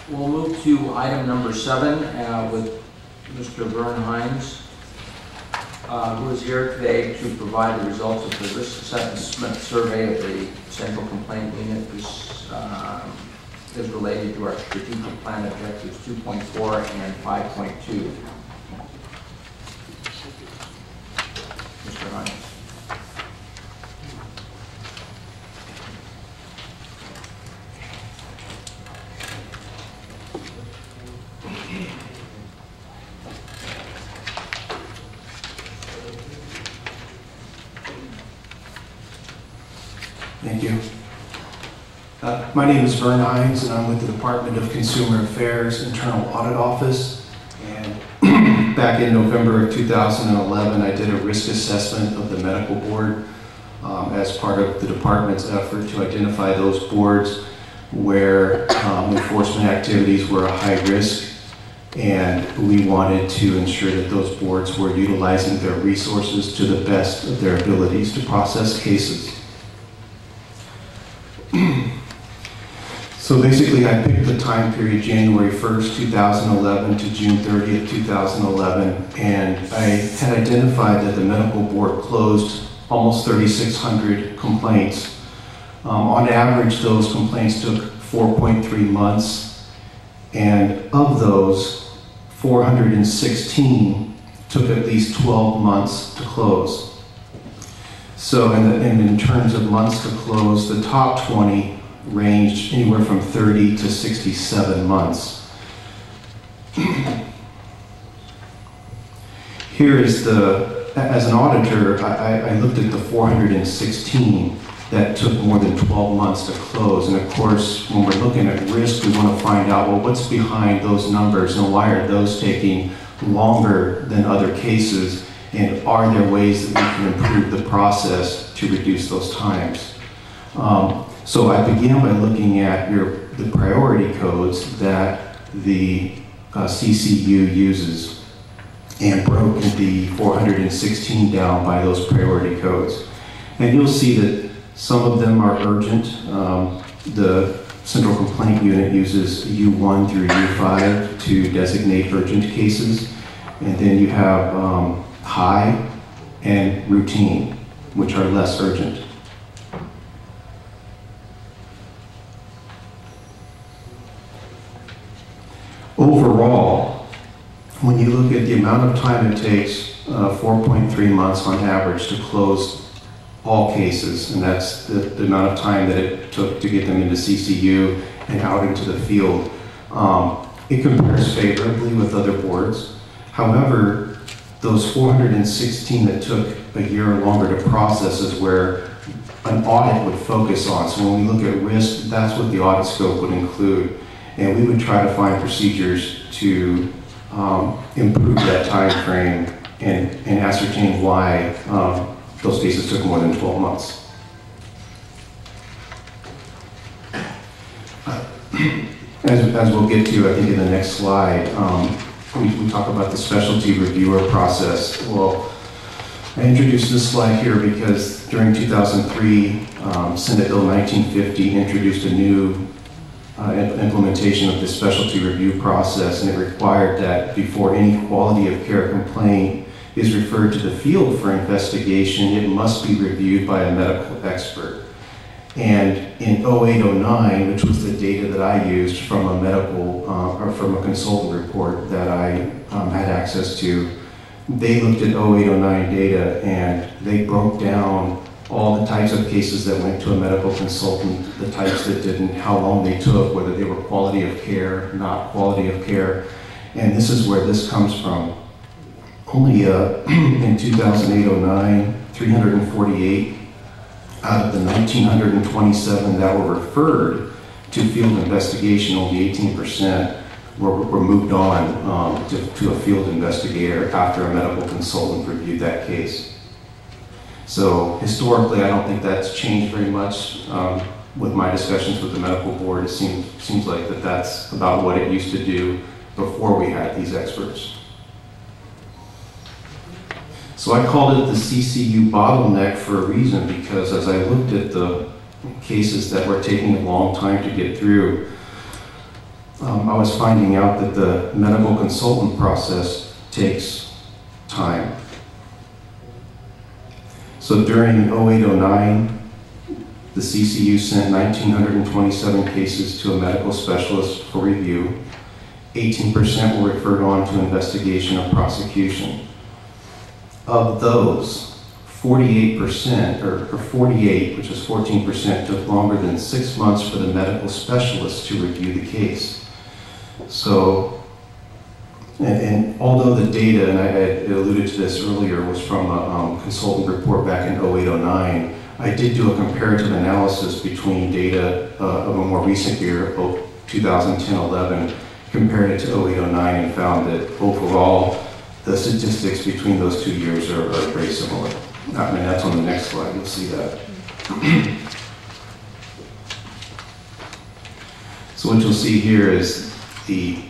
we'll move to item number 7 with Mr. Vern Hines, who is here today to provide the results of the risk assessment survey of the Central Complaint Unit. This is related to our strategic plan objectives 2.4 and 5.2. Mr. Hines. Thank you. My name is Vern Hines, and I'm with the Department of Consumer Affairs Internal Audit Office. And back in November of 2011, I did a risk assessment of the medical board as part of the department's effort to identify those boards where enforcement activities were a high risk, and we wanted to ensure that those boards were utilizing their resources to the best of their abilities to process cases. So basically, I picked the time period January 1st, 2011 to June 30th, 2011, and I had identified that the medical board closed almost 3,600 complaints. On average, those complaints took 4.3 months, and of those, 416 took at least 12 months to close. So in terms of months to close, the top 20 ranged anywhere from 30 to 67 months. Here is as an auditor, I looked at the 416 that took more than 12 months to close. And of course, when we're looking at risk, we want to find out, well, what's behind those numbers and why are those taking longer than other cases? And are there ways that we can improve the process to reduce those times? So I began by looking at the priority codes that the CCU uses and broke the 416 down by those priority codes. And you'll see that some of them are urgent. The Central Complaint Unit uses U1 through U5 to designate urgent cases. And then you have high and routine, which are less urgent. Overall, when you look at the amount of time it takes, 4.3 months on average to close all cases, and that's the amount of time that it took to get them into CCU and out into the field, it compares favorably with other boards. However, those 416 that took a year or longer to process is where an audit would focus on. So when we look at risk, that's what the audit scope would include. And we would try to find procedures to improve that time frame and ascertain why those cases took more than 12 months. As we'll get to, I think, in the next slide, we talk about the specialty reviewer process. Well, I introduced this slide here because during 2003, Senate Bill 1950 introduced a new implementation of the specialty review process, and it required that before any quality of care complaint is referred to the field for investigation, it must be reviewed by a medical expert. And in 0809, which was the data that I used from a medical, or from a consultant report that I had access to, they looked at 0809 data and they broke down all the types of cases that went to a medical consultant, the types that didn't, how long they took, whether they were quality of care, not quality of care. And this is where this comes from. Only in 2008-09, 348 out of the 1,927 that were referred to field investigation, only 18% were moved on to a field investigator after a medical consultant reviewed that case. So historically, I don't think that's changed very much. With my discussions with the medical board, it seems like that's about what it used to do before we had these experts. So I called it the CCU bottleneck for a reason, because as I looked at the cases that were taking a long time to get through, I was finding out that the medical consultant process takes time. So during 0809, the CCU sent 1,927 cases to a medical specialist for review. 18% were referred on to investigation or prosecution. Of those, 48%, or 48, which is 14%, took longer than 6 months for the medical specialist to review the case. So, and although the data, and I had alluded to this earlier, was from a consultant report back in 0809, I did do a comparative analysis between data of a more recent year, 2010-11, compared it to 0809, and found that overall, the statistics between those 2 years are very similar. I mean, that's on the next slide, you'll see that. So what you'll see here is the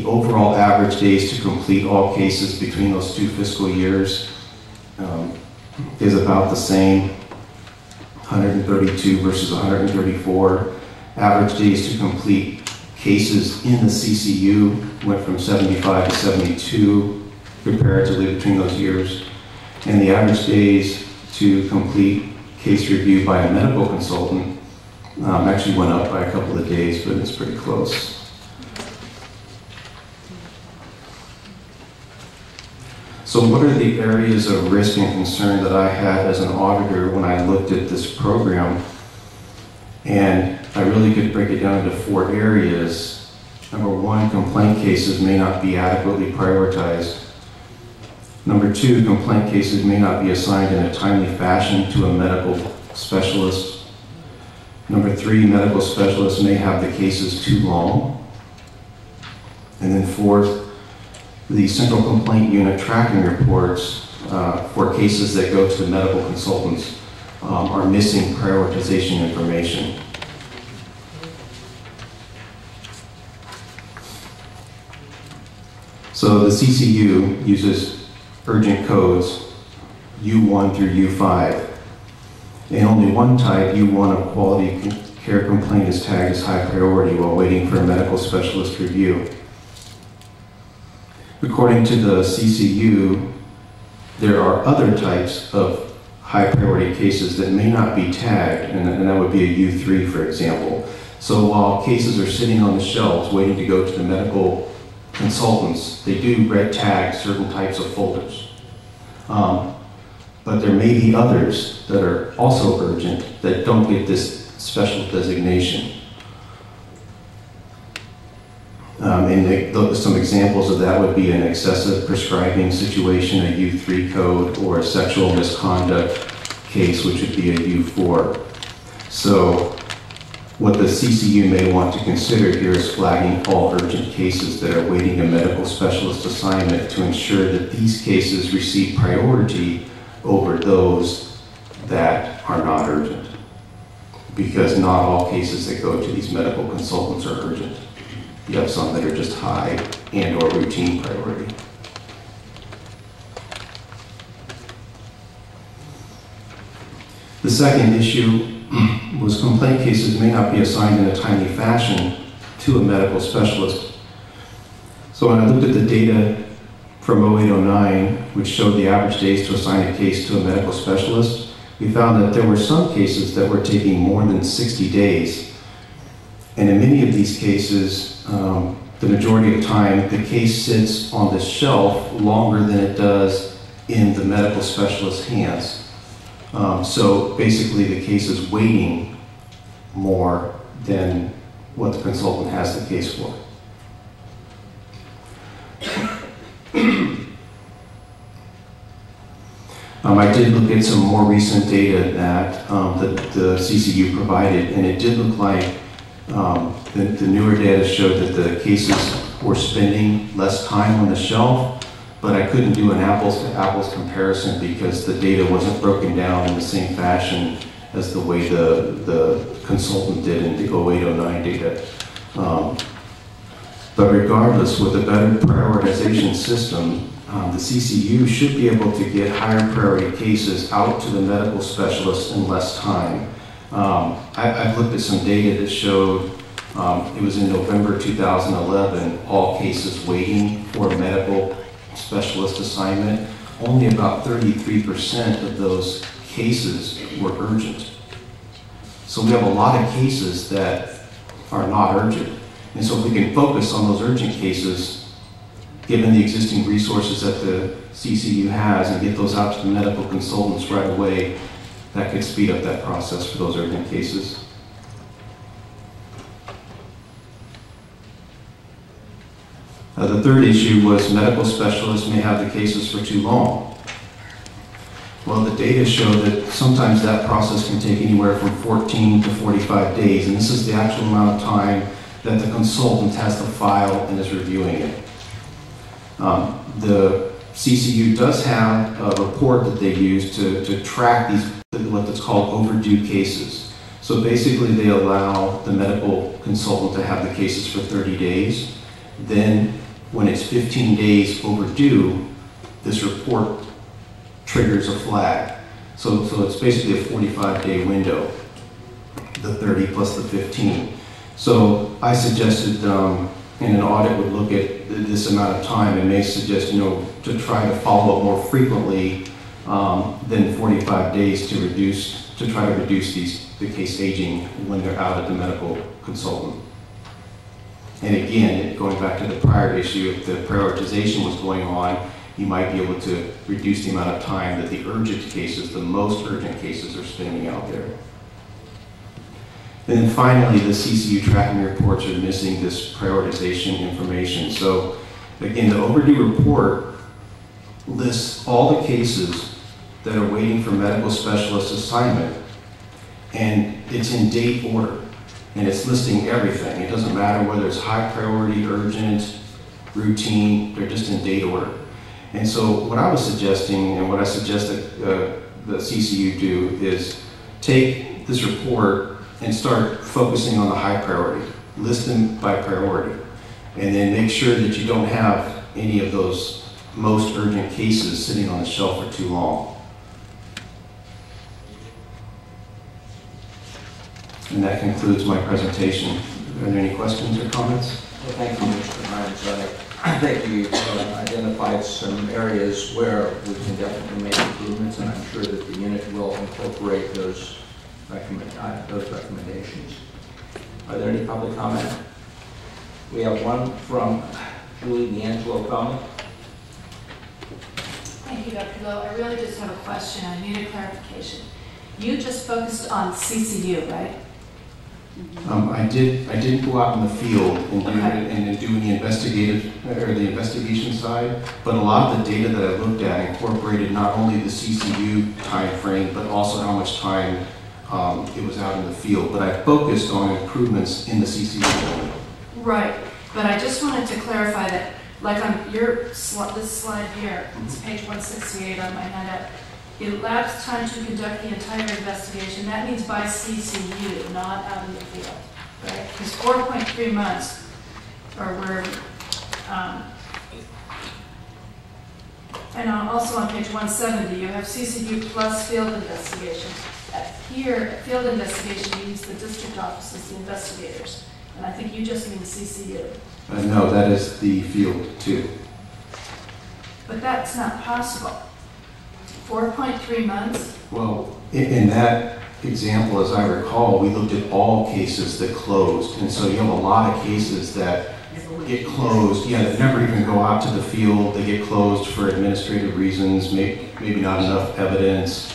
overall average days to complete all cases between those 2 fiscal years is about the same, 132 versus 134. Average days to complete cases in the CCU went from 75 to 72 comparatively between those years. And the average days to complete case review by a medical consultant actually went up by a couple of days, but it's pretty close. So what are the areas of risk and concern that I had as an auditor when I looked at this program? And I really could break it down into 4 areas. Number 1, complaint cases may not be adequately prioritized. Number 2, complaint cases may not be assigned in a timely fashion to a medical specialist. Number 3, medical specialists may have the cases too long. And then 4th, the Central Complaint Unit tracking reports for cases that go to the medical consultants are missing prioritization information. So the CCU uses urgent codes U1 through U5. And only one type, U1 of quality care complaint, is tagged as high priority while waiting for a medical specialist review. According to the CCU, there are other types of high priority cases that may not be tagged, and that would be a U3, for example. So while cases are sitting on the shelves waiting to go to the medical consultants, they do red tag certain types of folders. But there may be others that are also urgent that don't get this special designation. And some examples of that would be an excessive prescribing situation, a U3 code, or a sexual misconduct case, which would be a U4. So what the CCU may want to consider here is flagging all urgent cases that are waiting a medical specialist assignment to ensure that these cases receive priority over those that are not urgent. Because not all cases that go to these medical consultants are urgent. You have some that are just high and or routine priority. The second issue was complaint cases may not be assigned in a timely fashion to a medical specialist. So when I looked at the data from 0809, which showed the average days to assign a case to a medical specialist, we found that there were some cases that were taking more than 60 days. And in many of these cases, the majority of time, the case sits on the shelf longer than it does in the medical specialist's hands. So basically the case is waiting more than what the consultant has the case for. I did look at some more recent data that the CCU provided, and it did look like the newer data showed that the cases were spending less time on the shelf, but I couldn't do an apples-to-apples comparison because the data wasn't broken down in the same fashion as the way the consultant did in the 08-09 data. But regardless, with a better prioritization system, the CCU should be able to get higher priority cases out to the medical specialists in less time. I've looked at some data that showed it was in November 2011, all cases waiting for a medical specialist assignment. Only about 33% of those cases were urgent. So we have a lot of cases that are not urgent. And so if we can focus on those urgent cases, given the existing resources that the CCU has, and get those out to the medical consultants right away, that could speed up that process for those urgent cases. The third issue was medical specialists may have the cases for too long. Well, the data show that sometimes that process can take anywhere from 14 to 45 days, and this is the actual amount of time that the consultant has the file and is reviewing it. The CCU does have a report that they use to track these, what's called overdue cases. So basically they allow the medical consultant to have the cases for 30 days. Then when it's 15 days overdue, this report triggers a flag. So it's basically a 45-day window, the 30 plus the 15. So I suggested, and an audit would look at this amount of time and may suggest, to try to follow up more frequently than 45 days to try to reduce the case aging when they're out at the medical consultant. And again, going back to the prior issue, if the prioritization was going on, you might be able to reduce the amount of time that the urgent cases, the most urgent cases, are spending out there. And then finally, the CCU tracking reports are missing this prioritization information. So again, the overdue report lists all the cases that are waiting for medical specialist assignment, and it's in date order. And it's listing everything. It doesn't matter whether it's high priority, urgent, routine, they're just in date order. And so what I was suggesting, and what I suggest that the CCU do, is take this report and start focusing on the high priority. List them by priority. And then make sure that you don't have any of those most urgent cases sitting on the shelf for too long. And that concludes my presentation. Are there any questions or comments? Well, thank you, Mr. Hines. I think you identified some areas where we can definitely make improvements, and I'm sure that the unit will incorporate those recommendations. Are there any public comment? We have one from Julie D'Angelo comment. Thank you, Dr. Lowe. I really just have a question. I need a clarification. You just focused on CCU, right? I didn't go out in the field and do any investigative or the investigation side, but a lot of the data that I looked at incorporated not only the CCU time frame, but also how much time it was out in the field. But I focused on improvements in the CCU. Right, but I just wanted to clarify that, like on this slide here, it's page 168 on my handout. It elapsed time to conduct the entire investigation. That means by CCU, not out in the field, right? Because 4.3 months, or where, and also on page 170, you have CCU plus field investigation. Here, field investigation means the district offices, the investigators, and I think you just mean CCU. No, that is the field too. But that's not possible. 4.3 months? Well, In that example, as I recall, we looked at all cases that closed. And so you have a lot of cases that get closed, that never even go out to the field. They get closed for administrative reasons, maybe not enough evidence.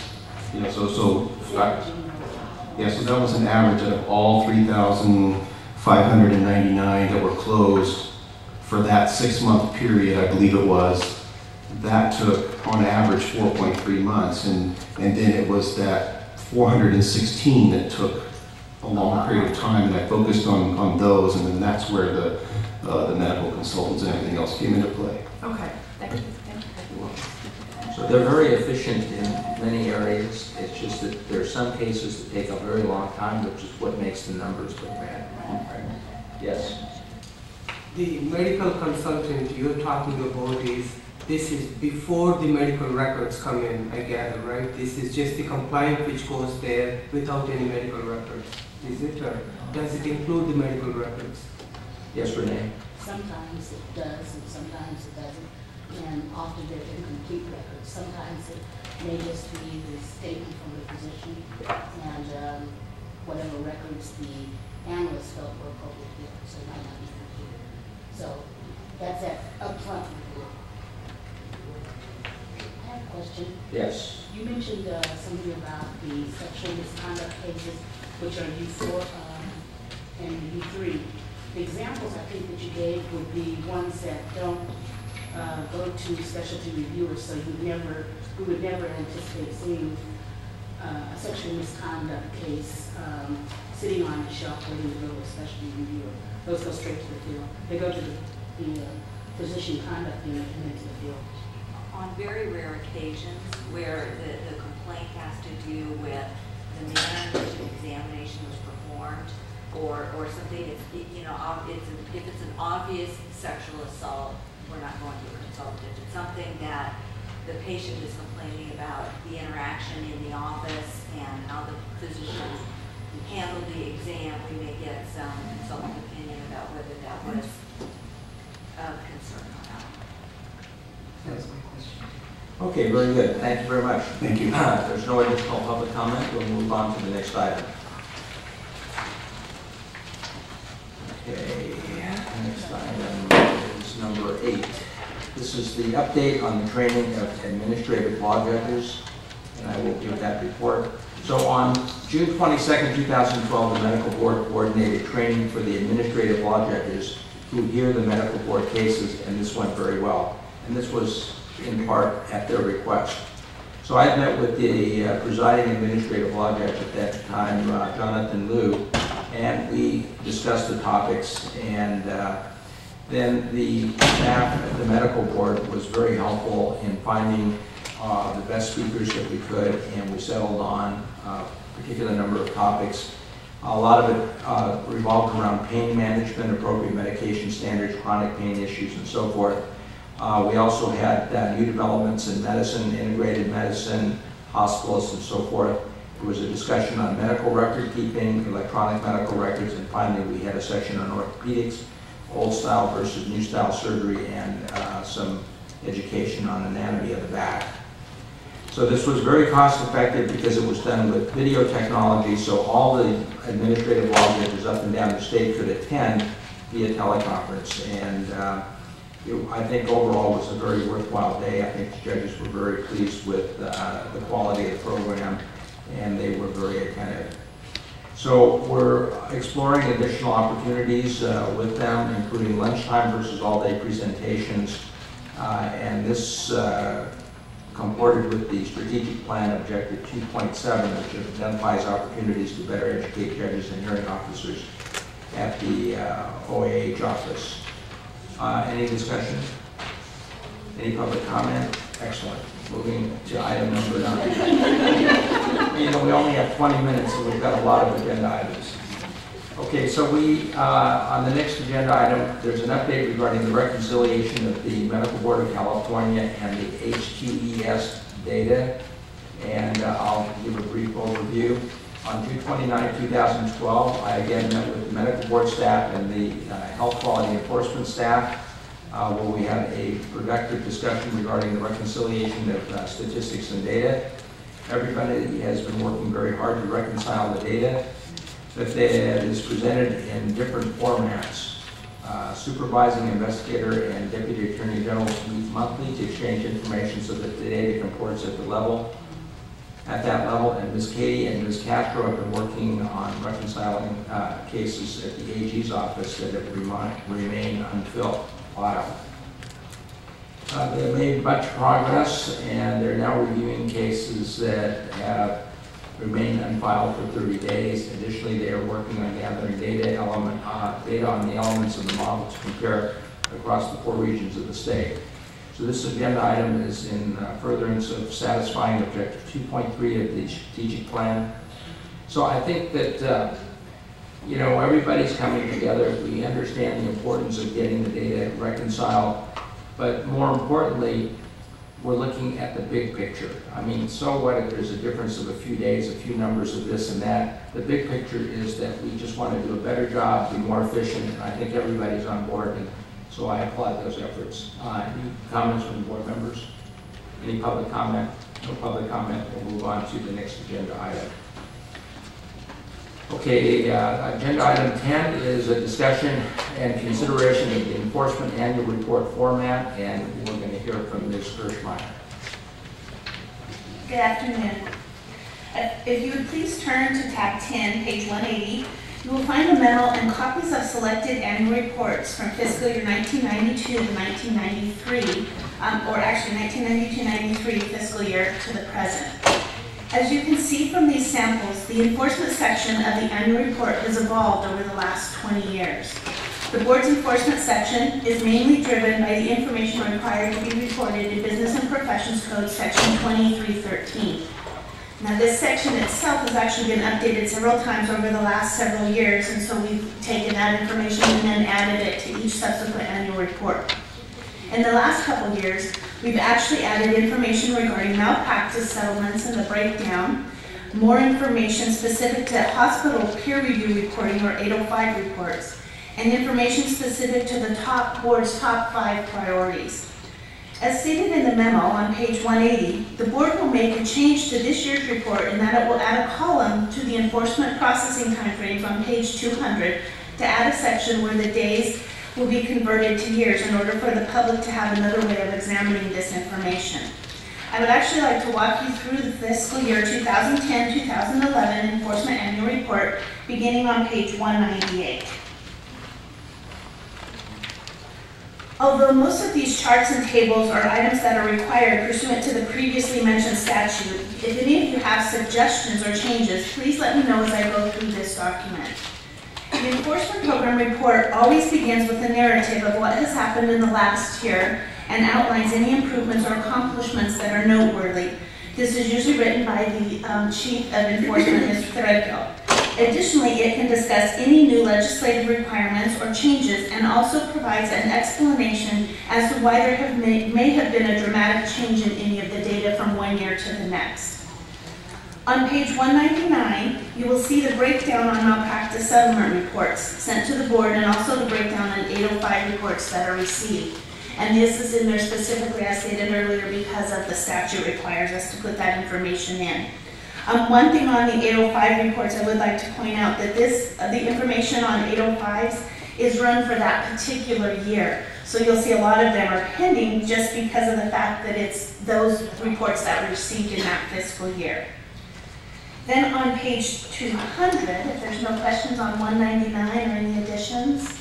So that was an average of all 3,599 that were closed for that 6-month period, I believe it was. That took, on average, 4.3 months, and then it was that 416 that took a long period of time, and I focused on those, and then that's where the medical consultants and everything else came into play. Okay, thank you. So they're very efficient in many areas. It's just that there are some cases that take a very long time, which is what makes the numbers look bad. Yes? The medical consultant you're talking about this is before the medical records come in, I gather, right? This is just the complaint which goes there without any medical records. Is it, or does it include the medical records? Yes, Renee? Sometimes it does and sometimes it doesn't, and often they're incomplete records. Sometimes it may just be the statement from the physician and whatever records the analyst felt were appropriate here, so it might not be complete. So that's that upfront review. I have a question. Yes. You mentioned something about the sexual misconduct cases, which are U4 and U3. The examples I think that you gave would be ones that don't go to specialty reviewers, so we would never anticipate seeing a sexual misconduct case sitting on the shelf waiting to go to a specialty reviewer. Those go straight to the field. They go to the physician conduct unit and then to the field. On very rare occasions where the complaint has to do with the manner in which an examination was performed, or something, if it's an obvious sexual assault, we're not going to a consultant. If it's something that the patient is complaining about, the interaction in the office and how the physician handled the exam, we may get some consultant opinion about whether that was of concern or not. That's my question. Okay, very good. Thank you very much. Thank you. If there's no additional public comment, we'll move on to the next item. Okay, next item is number 8. This is the update on the training of administrative law judges, and I will give that report. So on June 22nd, 2012, the medical board coordinated training for the administrative law judges who hear the medical board cases, and this went very well. And this was in part at their request. So I met with the presiding administrative law judge at that time, Jonathan Liu, and we discussed the topics, and then the staff at the medical board was very helpful in finding the best speakers that we could, and we settled on a particular number of topics. A lot of it revolved around pain management, appropriate medication standards, chronic pain issues, and so forth. We also had new developments in medicine, integrated medicine, hospitalists, and so forth. There was a discussion on medical record keeping, electronic medical records, and finally we had a section on orthopedics, old style versus new style surgery, and some education on anatomy of the back. So this was very cost effective because it was done with video technology, so all the administrative law judges up and down the state could attend via teleconference. And I think overall it was a very worthwhile day. I think the judges were very pleased with the quality of the program, and they were very attentive. So we're exploring additional opportunities with them, including lunchtime versus all-day presentations. And this comported with the strategic plan objective 2.7, which identifies opportunities to better educate judges and hearing officers at the OAH office. Any discussion? Any public comment? Excellent. Moving to item number 9. You know, we only have 20 minutes, so we've got a lot of agenda items. Okay, so we, on the next agenda item, there's an update regarding the reconciliation of the Medical Board of California and the HQES data, and I'll give a brief overview. On June 29, 2012, I again met with the medical board staff and the health quality enforcement staff, where we had a productive discussion regarding the reconciliation of statistics and data. Everybody has been working very hard to reconcile the data that is presented in different formats. Supervising investigator and deputy attorney general meet monthly to exchange information so that the data comports at that level, and Ms. Katie and Ms. Castro have been working on reconciling cases at the AG's office that have remained unfiled. They've made much progress, and they're now reviewing cases that have remained unfiled for 30 days. Additionally, they are working on gathering data on the elements of the model to compare across the 4 regions of the state. So this agenda item is in furtherance of satisfying objective 2.3 of the strategic plan. So I think that everybody's coming together. We understand the importance of getting the data reconciled, but more importantly, we're looking at the big picture. I mean, so what if there's a difference of a few days, a few numbers of this and that? The big picture is that we just want to do a better job, be more efficient, and I think everybody's on board, and so I applaud those efforts. Any comments from board members? Any public comment? No public comment. We'll move on to the next agenda item. Okay, agenda item 10 is a discussion and consideration of the enforcement annual report format, and we're going to hear from Ms. Hirschmeyer. Good afternoon. If you would please turn to tab 10, page 180, you will find a memo and copies of selected annual reports from fiscal year 1992 to 1993, or actually 1992-93 fiscal year to the present. As you can see from these samples, the enforcement section of the annual report has evolved over the last 20 years. The board's enforcement section is mainly driven by the information required to be reported in Business and Professions Code section 2313. Now this section itself has actually been updated several times over the last several years, and so we've taken that information and then added it to each subsequent annual report. In the last couple years, we've actually added information regarding malpractice settlements and the breakdown, more information specific to hospital peer review reporting or 805 reports, and information specific to the board's top 5 priorities. As stated in the memo on page 180, the board will make a change to this year's report in that it will add a column to the enforcement processing timeframes on page 200 to add a section where the days will be converted to years in order for the public to have another way of examining this information. I would actually like to walk you through the fiscal year 2010-2011 enforcement annual report beginning on page 198. Although most of these charts and tables are items that are required pursuant to the previously mentioned statute, if any of you have suggestions or changes, please let me know as I go through this document. The enforcement program report always begins with a narrative of what has happened in the last year and outlines any improvements or accomplishments that are noteworthy. This is usually written by the Chief of Enforcement, Mr. Threadgill. Additionally, it can discuss any new legislative requirements or changes and also provides an explanation as to why there may have been a dramatic change in any of the data from one year to the next. On page 199, you will see the breakdown on malpractice settlement reports sent to the board and also the breakdown on 805 reports that are received. And this is in there specifically, as stated earlier, because of the statute requires us to put that information in. One thing on the 805 reports, I would like to point out that the information on 805s is run for that particular year. So you'll see a lot of them are pending just because of the fact that it's those reports that were received in that fiscal year. Then on page 200, if there's no questions on 199 or any additions,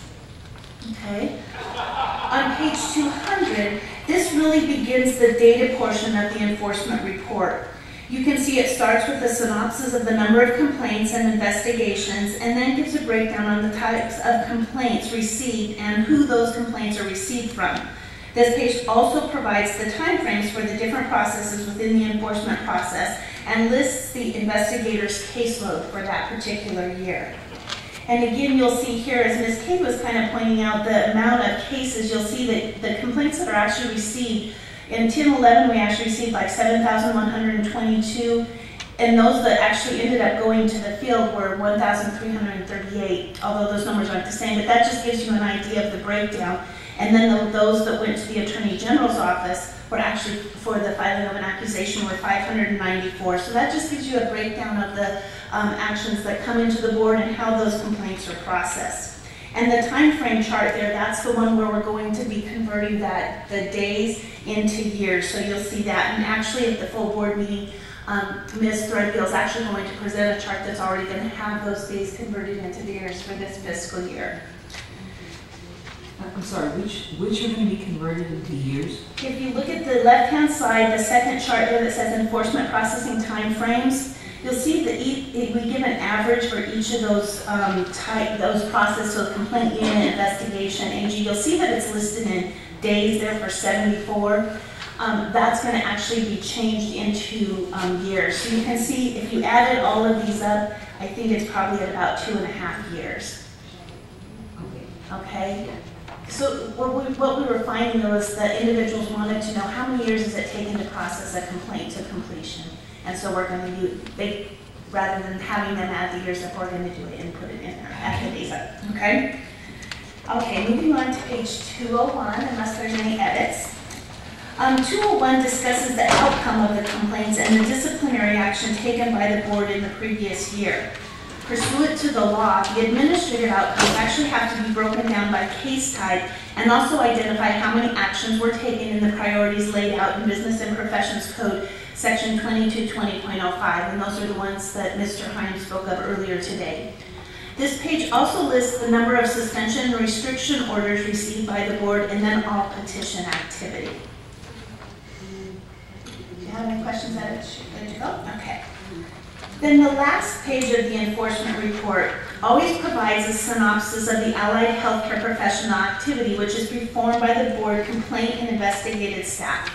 okay. On page 200, this really begins the data portion of the enforcement report. You can see it starts with a synopsis of the number of complaints and investigations, and then gives a breakdown on the types of complaints received and who those complaints are received from. This page also provides the timeframes for the different processes within the enforcement process and lists the investigator's caseload for that particular year. And again, you'll see here, as Ms. Kay was kind of pointing out, the amount of cases, you'll see that the complaints that are actually received. In 10-11, we actually received like 7,122, and those that actually ended up going to the field were 1,338, although those numbers aren't the same, but that just gives you an idea of the breakdown. And then those that went to the Attorney General's office were actually, for the filing of an accusation, were 594. So that just gives you a breakdown of the actions that come into the board and how those complaints are processed. And the time frame chart there, that's the one where we're going to be converting the days into years. So you'll see that. And actually at the full board meeting, Ms. Threadgill is actually going to present a chart that's already going to have those days converted into years for this fiscal year. I'm sorry, which are going to be converted into years? If you look at the left-hand side, the second chart there that says enforcement processing time frames, you'll see that we give an average for each of those those processes, so complaint unit, investigation, AG. You'll see that it's listed in days there for 74. That's going to actually be changed into years. So you can see if you added all of these up, I think it's probably at about 2.5 years. Okay? So what we were finding though is that individuals wanted to know how many years does it take to process a complaint to completion. And so we're going to use, rather than having them add the years up, we're going to do it and put it in there, add the days up. Okay? Okay, moving on to page 201, unless there's any edits. 201 discusses the outcome of the complaints and the disciplinary action taken by the board in the previous year. Pursuant to the law, the administrative outcomes actually have to be broken down by case type and also identify how many actions were taken in the priorities laid out in Business and Professions Code Section 2220.05, and those are the ones that Mr. Hines spoke of earlier today. This page also lists the number of suspension and restriction orders received by the board and then all petition activity. Do you have any questions that it's good to go? Okay. Then the last page of the enforcement report always provides a synopsis of the allied healthcare professional activity which is performed by the board complaint and investigated staff.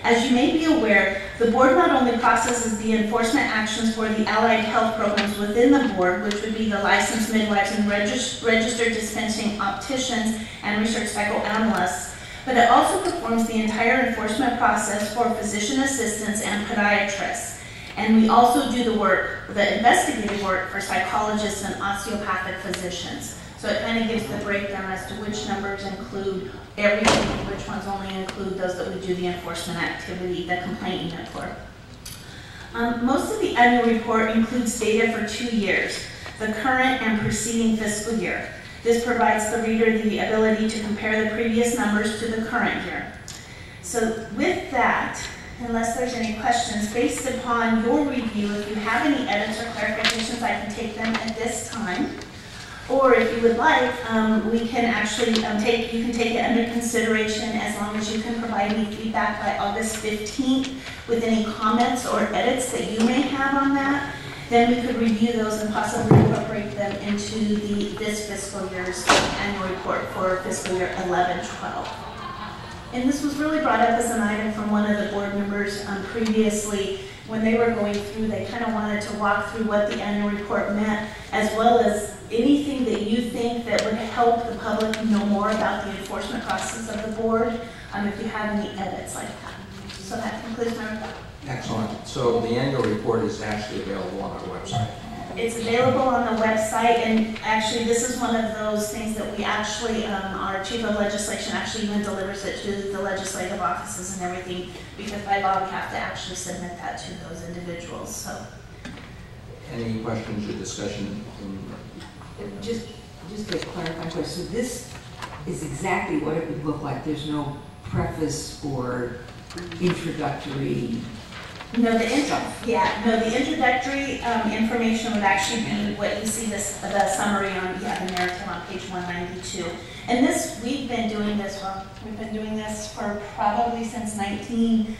As you may be aware, the board not only processes the enforcement actions for the allied health programs within the board, which would be the licensed midwives and registered dispensing opticians and research psychoanalysts, but it also performs the entire enforcement process for physician assistants and podiatrists. And we also do the investigative work for psychologists and osteopathic physicians. So it kind of gives the breakdown as to which numbers include everything, which ones only include those that we do the enforcement activity, the complaint unit for. Most of the annual report includes data for 2 years, the current and preceding fiscal year. This provides the reader the ability to compare the previous numbers to the current year. So with that, unless there's any questions, based upon your review, if you have any edits or clarifications, I can take them at this time. Or if you would like, we can actually you can take it under consideration as long as you can provide me feedback by August 15th with any comments or edits that you may have on that. Then we could review those and possibly incorporate them into this fiscal year's annual report for fiscal year 11-12. And this was really brought up as an item from one of the board members previously. When they were going through, they kind of wanted to walk through what the annual report meant, as well as anything that you think that would help the public know more about the enforcement process of the board, if you have any edits like that. So that concludes my report. Excellent. So the annual report is actually available on our website. It's available on the website, and actually this is one of those things that we actually, our chief of legislation actually even delivers it to the legislative offices and everything, because by law we have to actually submit that to those individuals. So, any questions or discussion? Just to clarify, so this is exactly what it would look like. There's no preface or introductory. No, the introductory information would actually be what you see the summary on, the narrative on page 192. And this, we've been doing this for probably since I think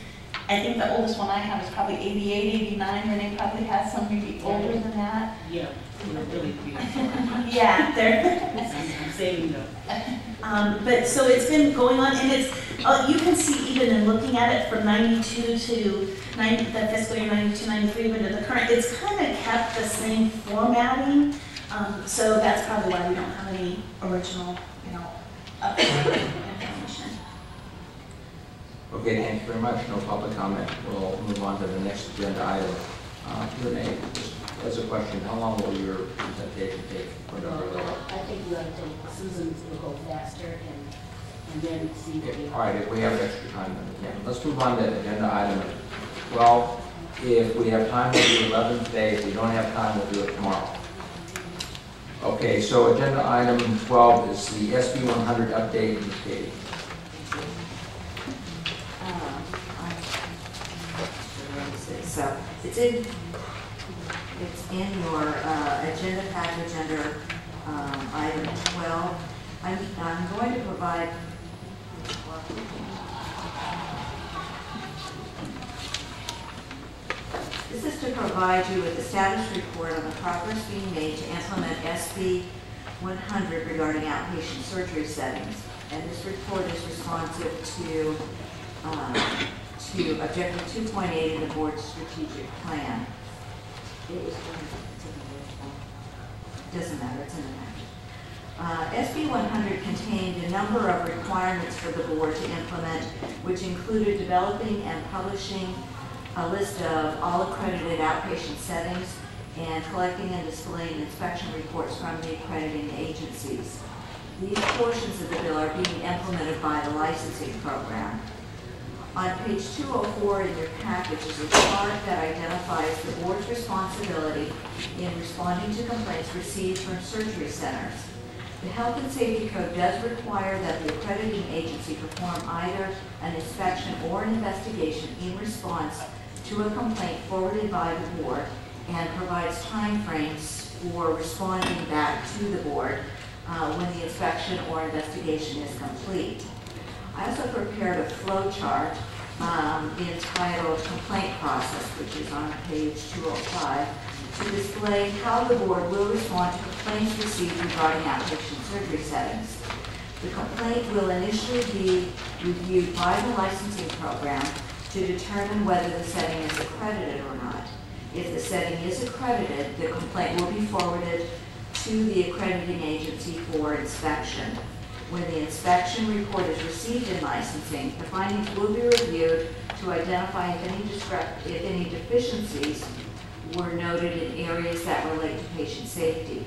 the oldest one I have is probably 88, 89, and they probably have some maybe older than that. Yeah, really yeah, they're. I'm saving them. But so it's been going on, and it's, you can see even in looking at it from 92 to the fiscal year 92, 93, but to the current, it's kind of kept the same formatting. So that's probably why we don't have any original, updated information. Okay, thank you very much. No public comment. We'll move on to the next agenda item. Renee, just as a question, how long will your presentation take? I think we ought to take, Susan will go faster, and and then see what we. All right, if we have extra time, then we can. Let's move on to agenda item 12. If we have time, we'll do 11 today. If we don't have time, we'll do it tomorrow. Okay, so agenda item 12 is the SB 100 update. Katie. So it's in your agenda package under item 12. I'm going to provide this is to provide you with a status report on the progress being made to implement SB 100 regarding outpatient surgery settings. And this report is responsive to Objective 2.8 in the board's strategic plan. Doesn't matter, it's in the package. SB 100 contained a number of requirements for the board to implement, which included developing and publishing a list of all accredited outpatient settings and collecting and displaying inspection reports from the accrediting agencies. These portions of the bill are being implemented by the licensing program. On page 204 in your package is a chart that identifies the board's responsibility in responding to complaints received from surgery centers. The Health and Safety Code does require that the accrediting agency perform either an inspection or an investigation in response to a complaint forwarded by the board and provides timeframes for responding back to the board when the inspection or investigation is complete. I also prepared a flow chart entitled Complaint Process, which is on page 205, to display how the board will respond to complaints received regarding outpatient surgery settings. The complaint will initially be reviewed by the licensing program to determine whether the setting is accredited or not. If the setting is accredited, the complaint will be forwarded to the accrediting agency for inspection. When the inspection report is received in licensing, the findings will be reviewed to identify if any deficiencies were noted in areas that relate to patient safety.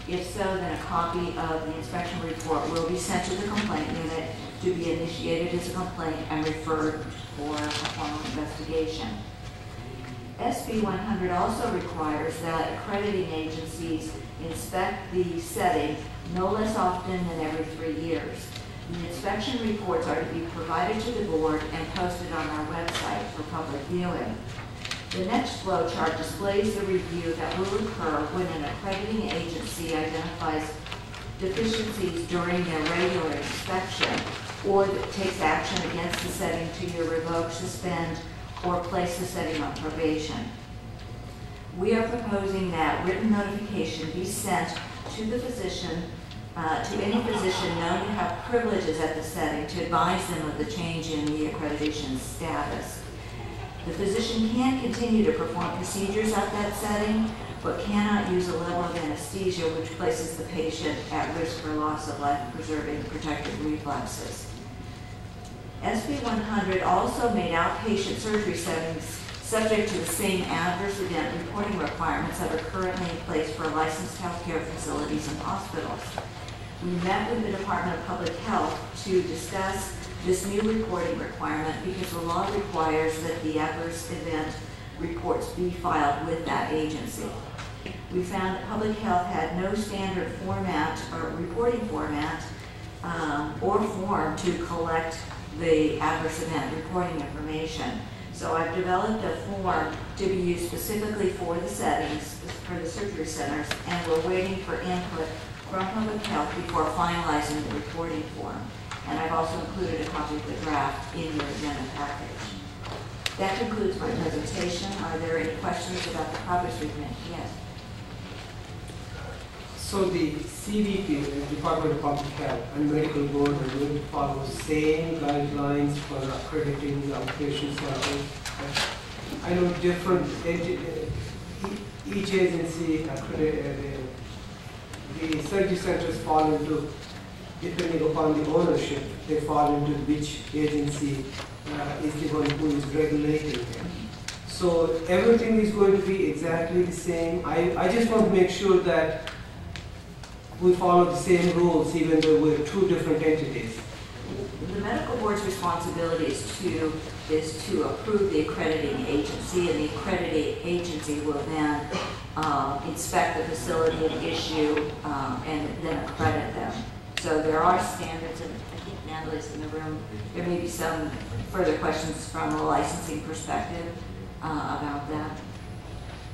If so, then a copy of the inspection report will be sent to the complaint unit to be initiated as a complaint and referred for a formal investigation. SB 100 also requires that accrediting agencies inspect the setting no less often than every 3 years. The inspection reports are to be provided to the board and posted on our website for public viewing. The next flow chart displays the review that will occur when an accrediting agency identifies deficiencies during their regular inspection or takes action against the setting to either revoke, suspend, or place the setting on probation. We are proposing that written notification be sent to the physician, to any physician known to have privileges at the setting to advise them of the change in the accreditation status. The physician can continue to perform procedures at that setting, but cannot use a level of anesthesia which places the patient at risk for loss of life-preserving protective reflexes. SB 100 also made outpatient surgery settings subject to the same adverse event reporting requirements that are currently in place for licensed healthcare facilities and hospitals. We met with the Department of Public Health to discuss this new reporting requirement because the law requires that the adverse event reports be filed with that agency. We found that Public Health had no standard format or reporting format or form to collect the adverse event reporting information. So I've developed a form to be used specifically for the settings, for the surgery centers, and we're waiting for input from Public Health before finalizing the reporting form. And I've also included a copy of the draft in your agenda package. That concludes my presentation. Are there any questions about the progress we've made? Yes. So the CBP, the Department of Public Health, and Medical Board are going to follow the same guidelines for accrediting the outpatient centers. I know different, each agency, the surgery centers fall into, depending upon the ownership, they fall into which agency is the one who is regulating them. So everything is going to be exactly the same. I just want to make sure that we follow the same rules even though we're two different entities. The medical board's responsibility is to approve the accrediting agency, and the accrediting agency will then inspect the facility and issue and then accredit them. So there are standards, and I think Natalie's in the room. There may be some further questions from a licensing perspective about that.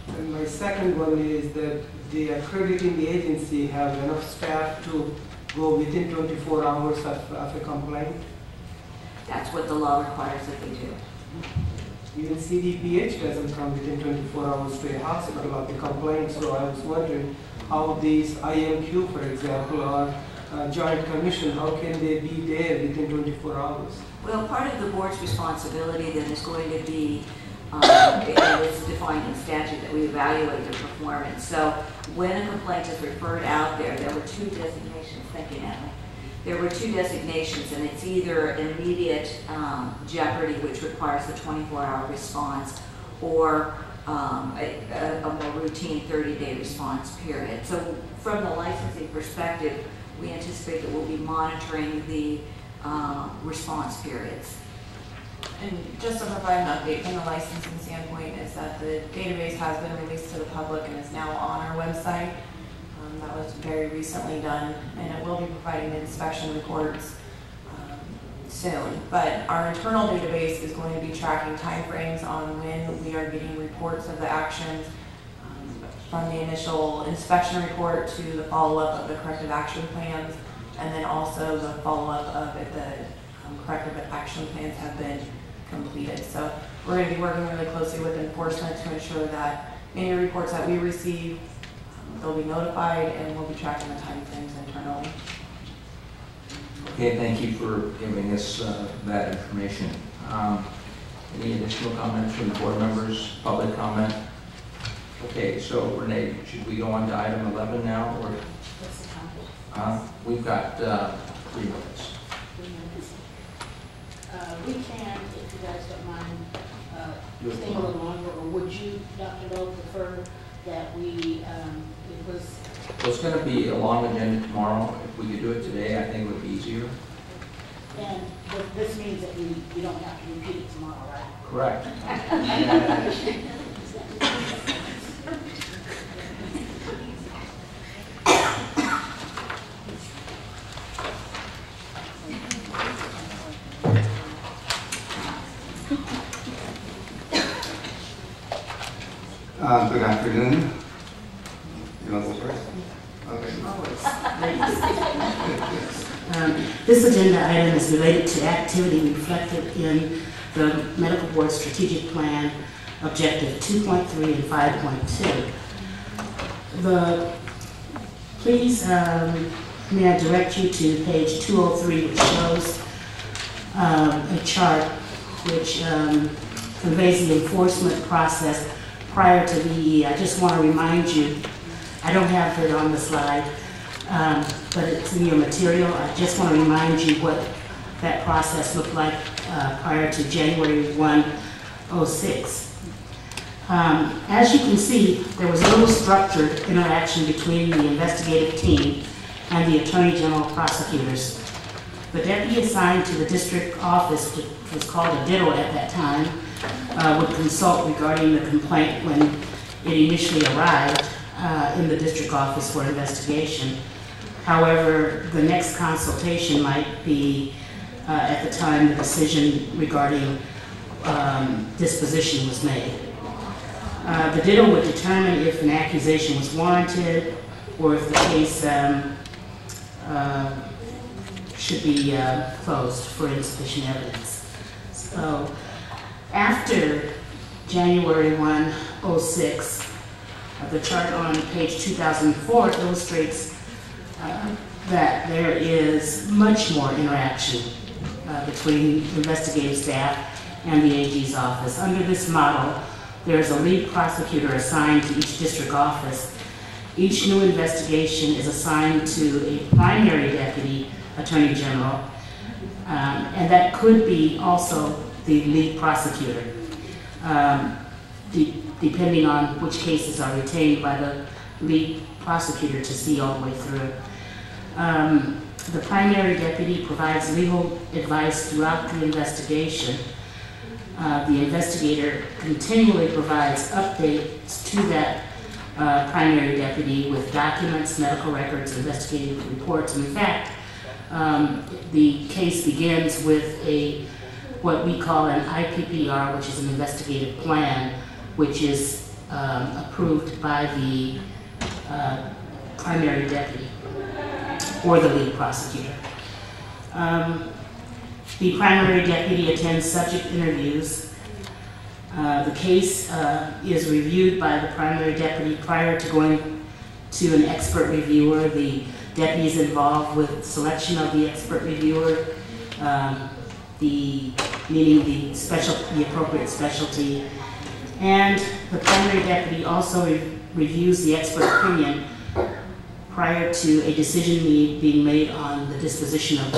And my second one is that the accrediting agency have enough staff to go within 24 hours of a complaint. That's what the law requires that they do. Even CDPH doesn't come within 24 hours to a hospital of the complaint, so I was wondering how these IMQ, for example, or Joint Commission, how can they be there within 24 hours? Well, part of the board's responsibility then is going to be, it's defined in statute that we evaluate the performance. So when a complaint is referred out there were two designations, thank you, Natalie. There were two designations, and it's either immediate jeopardy, which requires the 24-hour response, or a more routine 30-day response period. So from the licensing perspective, we anticipate that we'll be monitoring the response periods. And just to provide an update from the licensing standpoint is that the database has been released to the public and is now on our website. That was very recently done, and it will be providing inspection reports soon. But our internal database is going to be tracking timeframes on when we are getting reports of the actions, from the initial inspection report to the follow-up of the corrective action plans, and then also the follow-up of if the corrective action plans have been completed. So we're going to be working really closely with enforcement to ensure that any reports that we receive, they'll be notified, and we'll be tracking the timeframes internally. Okay, thank you for giving us that information. Any additional comments from the board members? Public comment? Okay, so Renee, should we go on to item 11 now, or? We've got 3 minutes. 3 minutes. We can, if you guys don't mind, staying a little longer, or would you, Dr. Lowe, prefer that we, it was... Well, it's going to be a long agenda tomorrow. If we could do it today, I think it would be easier. And this means that you don't have to repeat it tomorrow, right? Correct. Good afternoon. You want to go first? Okay. This agenda item is related to activity reflected in the Medical Board Strategic Plan, Objective 2.3 and 5.2. Please, may I direct you to page 203, which shows a chart which conveys the enforcement process prior to VE. I just want to remind you, I don't have it on the slide, but it's in your material. I just want to remind you what that process looked like prior to January 1, 2006. As you can see, there was little structured interaction between the investigative team and the Attorney General prosecutors. The deputy assigned to the district office, which was called a ditto at that time, would consult regarding the complaint when it initially arrived in the district office for investigation. However, the next consultation might be at the time the decision regarding disposition was made. The ditto would determine if an accusation was warranted or if the case should be closed for insufficient evidence. So after January 1, 2006, the chart on page 2004 illustrates that there is much more interaction between investigative staff and the AG's office. Under this model, there is a lead prosecutor assigned to each district office. Each new investigation is assigned to a primary deputy attorney general, and that could be also the lead prosecutor, depending on which cases are retained by the lead prosecutor to see all the way through. The primary deputy provides legal advice throughout the investigation. The investigator continually provides updates to that primary deputy with documents, medical records, investigative reports. In fact, the case begins with what we call an IPPR, which is an investigative plan, which is approved by the primary deputy or the lead prosecutor. The primary deputy attends subject interviews. The case is reviewed by the primary deputy prior to going to an expert reviewer. The deputy is involved with selection of the expert reviewer, meaning the appropriate specialty, and the primary deputy also reviews the expert opinion prior to a decision being made on the disposition of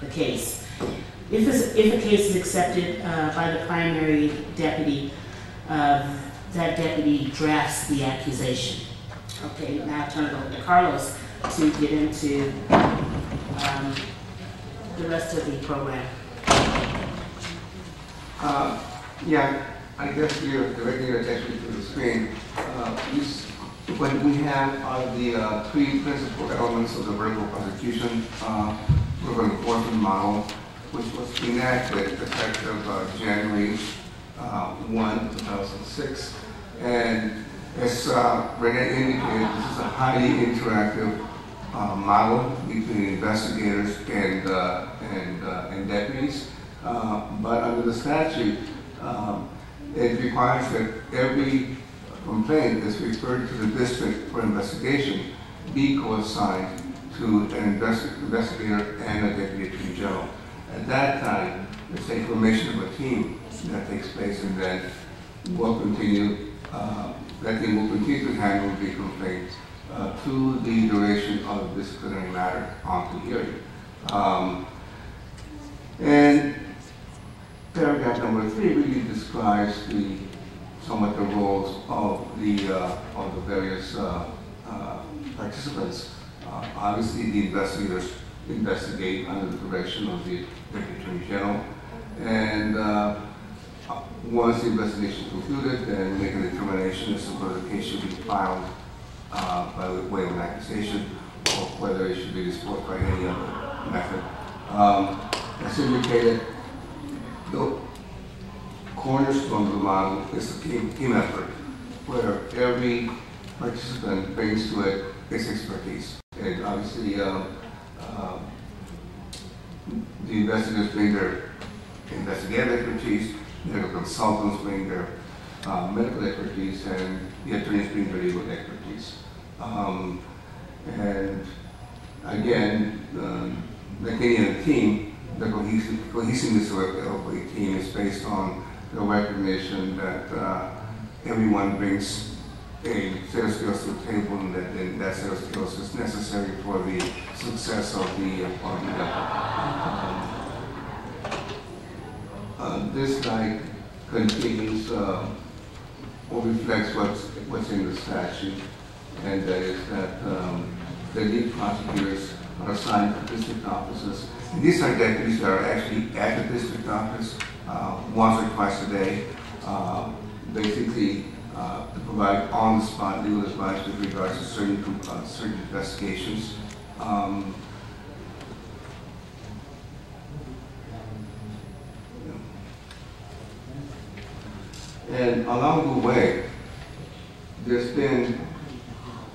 the case. If a case is accepted by the primary deputy, that deputy drafts the accusation. Okay, now I'll turn it over to Carlos to get into the rest of the program. Yeah, I guess you're directing your attention to the screen. What we have are the three principal elements of the vertical prosecution vertical enforcement model, which was enacted effective January 1, 2006. And as Renee indicated, this is a highly interactive model between investigators and deputies. But under the statute, it requires that every complaint is referred to the district for investigation be co-assigned to an investigator and a deputy attorney general. At that time, there's a formation of a team that takes place, and then will continue. That team will continue to handle the complaints to the duration of the disciplinary matter on the hearing. And paragraph number 3 really describes somewhat the roles of the various participants. Obviously, the investigators investigate under the direction of the Deputy Attorney General, and once the investigation is concluded, then make a determination as to whether the case should be filed by way of an accusation or whether it should be disposed by any other method. As indicated, the cornerstone of the model is a team effort, where every participant brings to it its expertise. And obviously, the investigators bring their investigative expertise, medical consultants bring their medical expertise, and the attorneys bring their legal expertise. And again, like any other team, the cohesiveness of a team is based on the recognition that everyone brings a set of skills to the table, and that set of skills is necessary for the success of the effort. This slide continues or reflects what's in the statute, and that is that the lead prosecutors are assigned to district offices. And these are deputies that are actually at the district office once or twice a day, basically to provide on-the-spot legal advice with regards to certain investigations. And along the way, there's been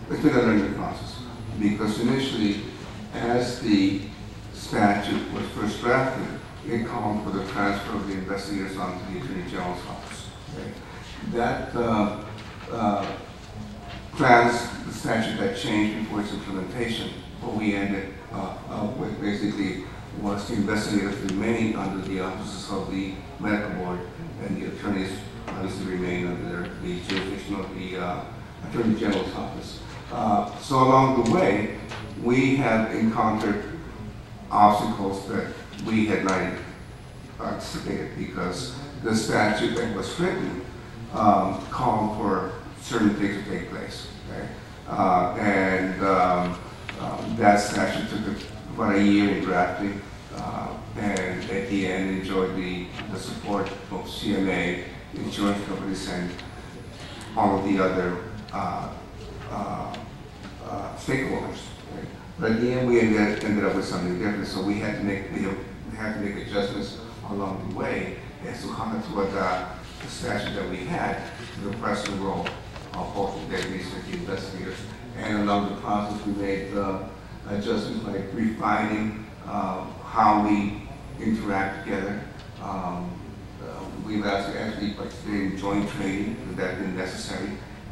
a learning process, because initially, as the statute was first drafted, it called for the transfer of the investigators onto the Attorney General's office. Okay? That the statute that changed before its implementation. What we ended up with basically was the investigators remaining under the offices of the medical board, and the attorneys obviously remain under the jurisdiction of the Attorney General's office. So along the way, we have encountered obstacles that we had not anticipated, because the statute that was written called for certain things to take place. Okay? That statute took about a year in drafting, and at the end enjoyed the support of CMA, insurance companies, and all of the other stakeholders. Right? But at the end, we ended up with something different, so we had to make adjustments along the way as to how to adapt the statute that we had to the present role of both the deputies and the investigators. And along the process, we made adjustments like refining how we interact together. We've actually participated in joint training, because that's been necessary.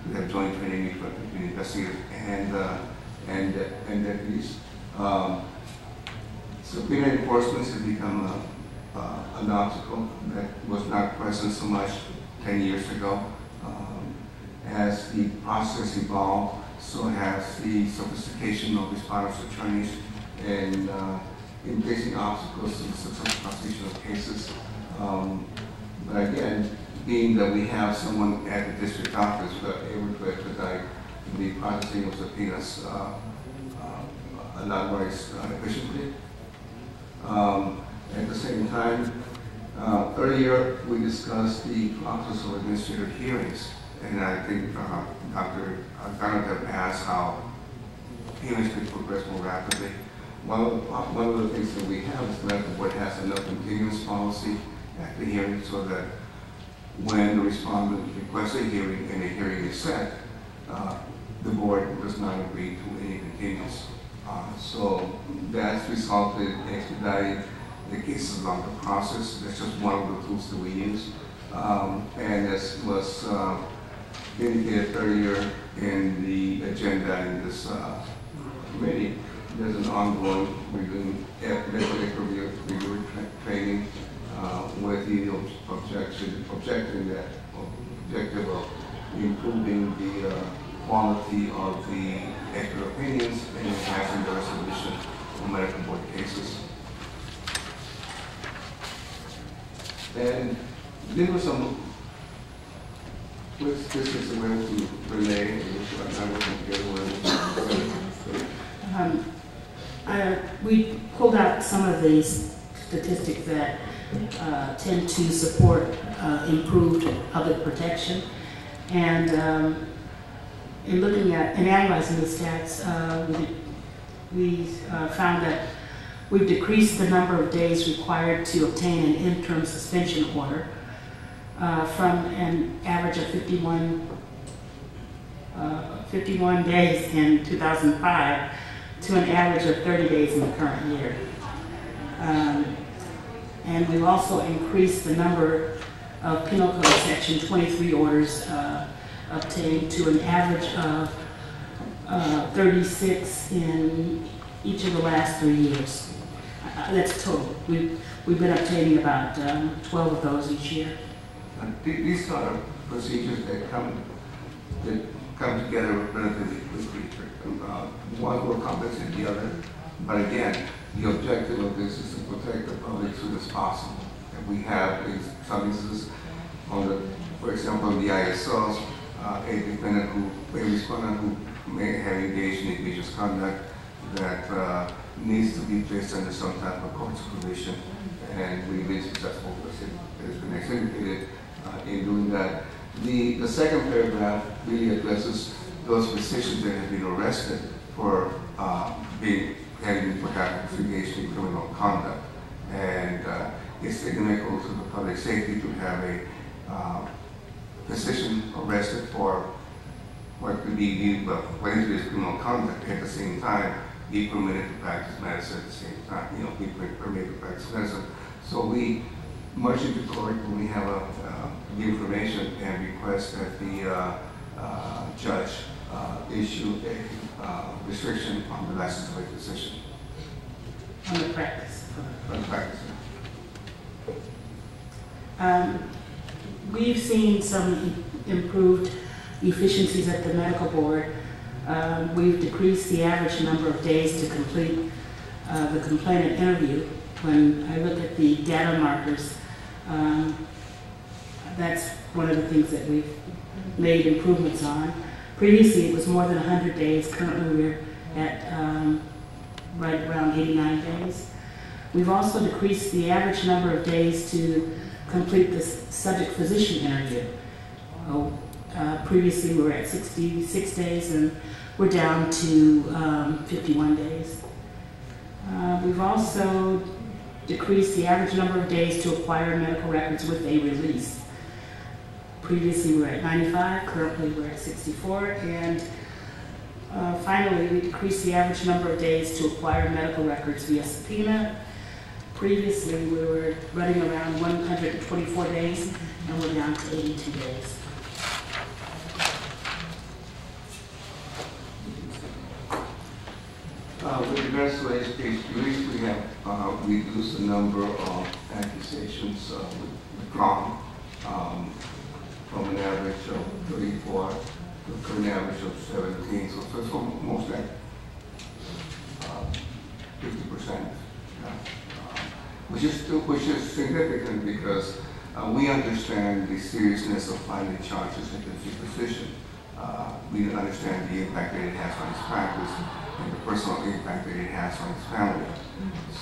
We have joint training between investigators and deputies. Subpoena enforcement has become an obstacle that was not present so much 10 years ago. As the process evolved, so has the sophistication of responders attorneys and increasing obstacles to the successful prosecution of cases. But again, being that we have someone at the district office able to expedite the processing of subpoenas a lot more efficiently. At the same time, earlier we discussed the process of administrative hearings, and I think Dr. Donovan asked how hearings could progress more rapidly. One of the things that we have is that the board has enough continuous policy at the hearing so that when the respondent requests a hearing and a hearing is set, the board does not agree to any continuance. So that's resulted in expediting the cases along the process. That's just one of the tools that we use. And as was indicated earlier in the agenda in this committee, there's an ongoing, we're doing review training with the objective of improving the quality of the expert opinions and enhancing the resolution of medical board cases. And there was some, this is the way to relay, which I'm working together with. We pulled out some of these statistics that tend to support improved public protection. And in looking at and analyzing the stats, we found that we've decreased the number of days required to obtain an interim suspension order from an average of 51 days in 2005 to an average of 30 days in the current year. And we've also increased the number of Penal Code Section 23 orders obtained to an average of 36 in each of the last 3 years. That's total. We've been obtaining about 12 of those each year. These are procedures that come together relatively quickly. One will compensate the other, but again, the objective of this is to protect the public as soon as possible. And we have in some instances, for example, in the ISOs, a defendant a respondent who may have engaged in egregious conduct that needs to be placed under some type of court supervision, and we've been successful because it has been executed in doing that. The second paragraph really addresses those physicians that have been arrested for having perhaps engaged in criminal conduct, and it's inimical to the public safety to have a physician arrested for what could be viewed what is criminal conduct, at the same time be permitted to practice medicine at the same time, be permitted to practice medicine. So we march into court when we have the information and request that the judge issue a restriction on the license of a physician. On the practice. On the practice. We've seen some improved efficiencies at the medical board. We've decreased the average number of days to complete the complainant interview. When I look at the data markers, that's one of the things that we've made improvements on. Previously, it was more than 100 days. Currently, we're at right around 89 days. We've also decreased the average number of days to complete the subject physician interview. Previously we were at 66 days and we're down to 51 days. We've also decreased the average number of days to acquire medical records with a release. Previously we were at 95, currently we're at 64, and finally we decreased the average number of days to acquire medical records via subpoena. Previously we were running around 124 days and we're down to 82 days. With regards to education, we have reduced the number of accusations withdrawn from an average of 34 to an average of 17. So it's almost like 50%, which is significant because we understand the seriousness of filing charges against the physician. We understand the impact that it has on his practice and the personal impact that it has on his family.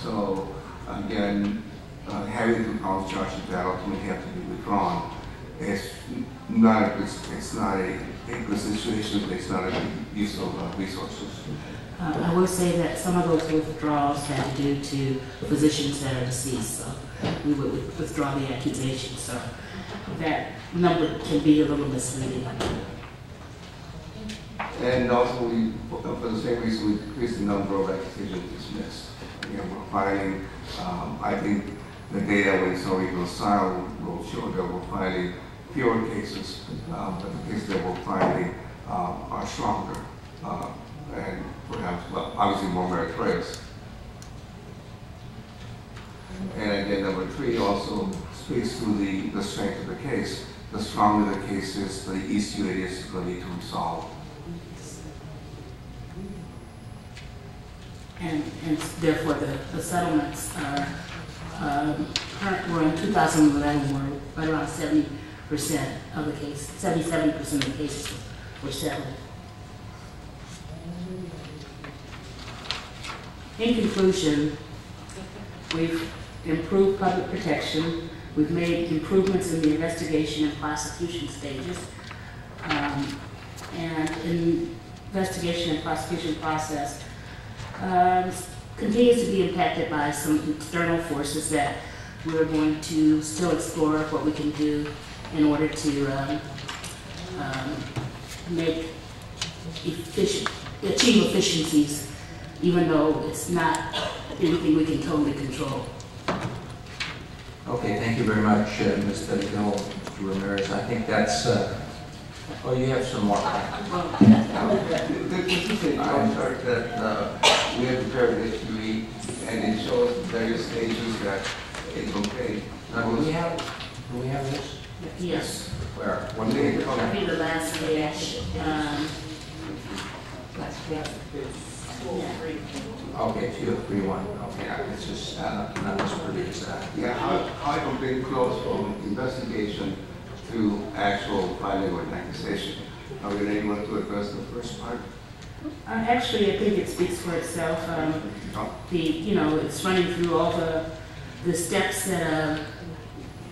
So again, having to file charges that ultimately have to be withdrawn is not a good situation, it's not a good use of resources. I will say that some of those withdrawals had to do to physicians that are deceased, so we would withdraw the accusation, so that number can be a little misleading. And also, for the same reason, we decreased the number of accusations dismissed. Again, we're filing, I think the data when some people silent will show that we're filing fewer cases, but the cases that we're filing are stronger and perhaps, well, obviously more meritorious. And again, number 3 also speaks to the strength of the case. The stronger the case is, the easier it is to need to resolve. And therefore the settlements are, we're in 2011, we're right around 70% of the case, 77% of the cases were settled. In conclusion, we've improved public protection, we've made improvements in the investigation and prosecution stages, and in investigation and prosecution process continues to be impacted by some external forces that we're going to still explore what we can do in order to achieve efficiencies, even though it's not anything we can totally control. Okay, thank you very much, Ms. Pettigill, Mr. Ramirez. I think that's, oh, you have some more. This is a chart that we have prepared this week, and it shows various stages that it's okay. Do we have this? Yes. Where? One day I think the last page. Okay, 231. Okay, it's just not as pretty as that. Yeah, how it can be close from investigation to actual filing or accusation. Are we able to address the first part? Actually, I think it speaks for itself. It's running through all the steps that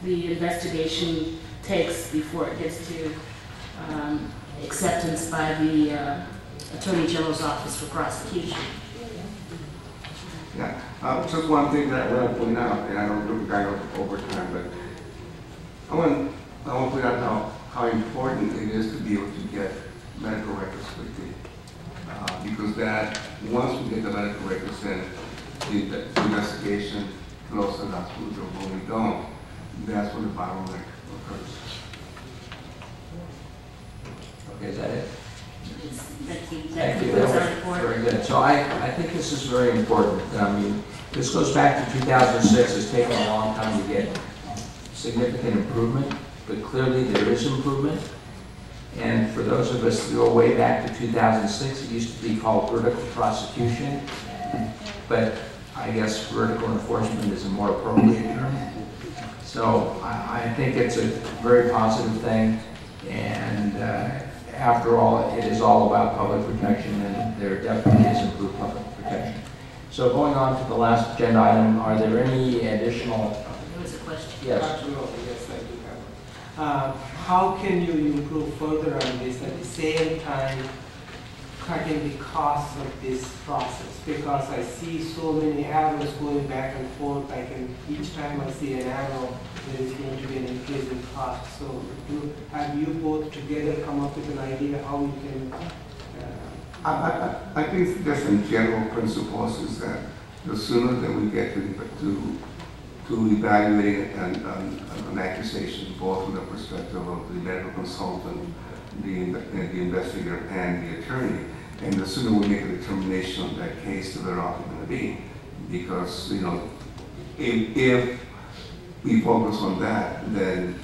the investigation takes before it gets to acceptance by the Attorney General's Office for Prosecution. Yeah, just one thing that I want to point out, and I don't look back over time, but I want to point out how important it is to be able to get medical records quickly. Because that, once we get the medical records, then the investigation flows and that's what when we don't, that's when the bottleneck occurs. Okay, is that it? Thank you. Thank you. That was very good. So I think this is very important. I mean, this goes back to 2006. It's taken a long time to get significant improvement, but clearly there is improvement. And for those of us who go way back to 2006, it used to be called vertical prosecution, but I guess vertical enforcement is a more appropriate term. So I think it's a very positive thing, and after all, it is all about public protection, and there definitely is improved public protection. So going on to the last agenda item, are there any additional? There was a question. Yes. Absolutely, yes, I do have one. How can you improve further on this at the same time cutting the costs of this process? Because I see so many arrows going back and forth, each time I see an arrow, there is going to be an increase in cost. So have you both together come up with an idea how we can I think just in general principles is that the sooner that we get to evaluating an accusation, both from the perspective of the medical consultant, the investigator, and the attorney, and the sooner we make a determination on that case, the better off it's going to be. Because, you know, if we focus on that, then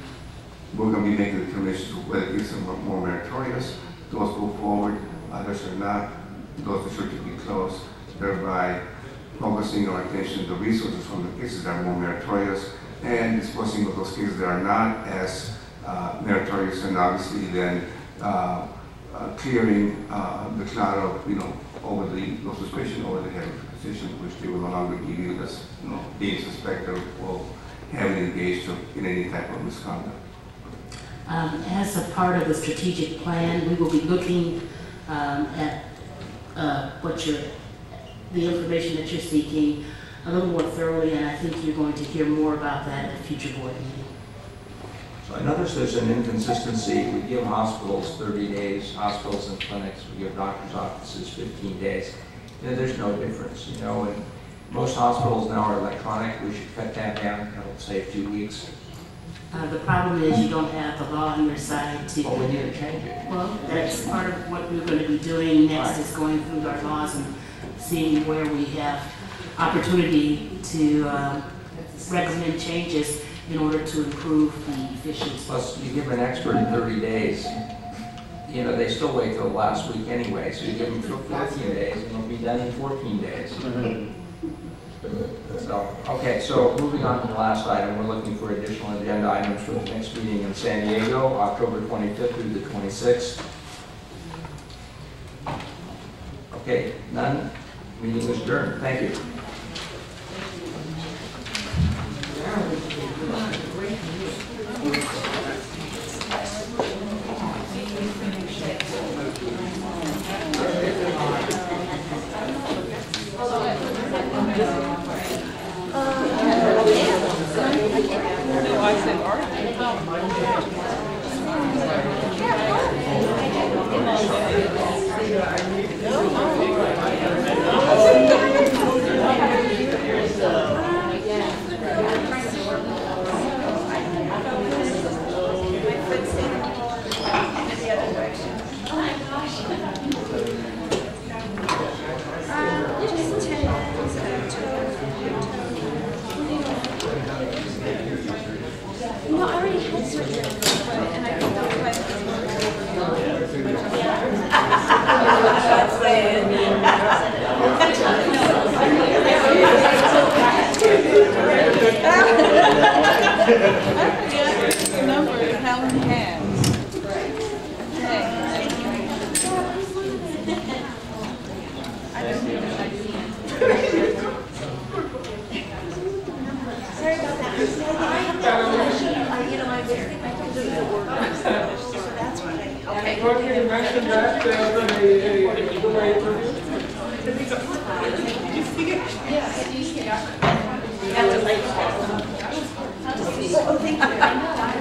we're going to be making determinations of whether cases are more meritorious, those go forward, others are not, those are sure to be closed, thereby focusing our attention, the resources from the cases that are more meritorious, and disposing of those cases that are not as meritorious, and obviously then clearing the cloud of, you know, over the suspicion over the head of the physician, which they will no longer be viewed as, you know, being suspected or heavily engaged in any type of misconduct. As a part of the strategic plan, we will be looking at the information that you're seeking a little more thoroughly, and I think you're going to hear more about that at a future board meeting. So I notice there's an inconsistency. We give hospitals 30 days, hospitals and clinics. We give doctors' offices 15 days. You know, there's no difference, you know, and most hospitals now are electronic. We should cut that down. That'll save 2 weeks. The problem is you don't have the law on your side to... Well, we need to change it. Well, that's part of what we're going to be doing next, is going through our laws and seeing where we have opportunity to recommend changes in order to improve the efficiency. Plus, you give an expert 30 days, you know, they still wait till the last week anyway, so you give them 14 days and it'll be done in 14 days. So, okay, so moving on to the last item, we're looking for additional agenda items for the next meeting in San Diego, October 25th through the 26th. Okay, none? Meeting is adjourned. Thank you.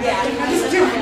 Yeah.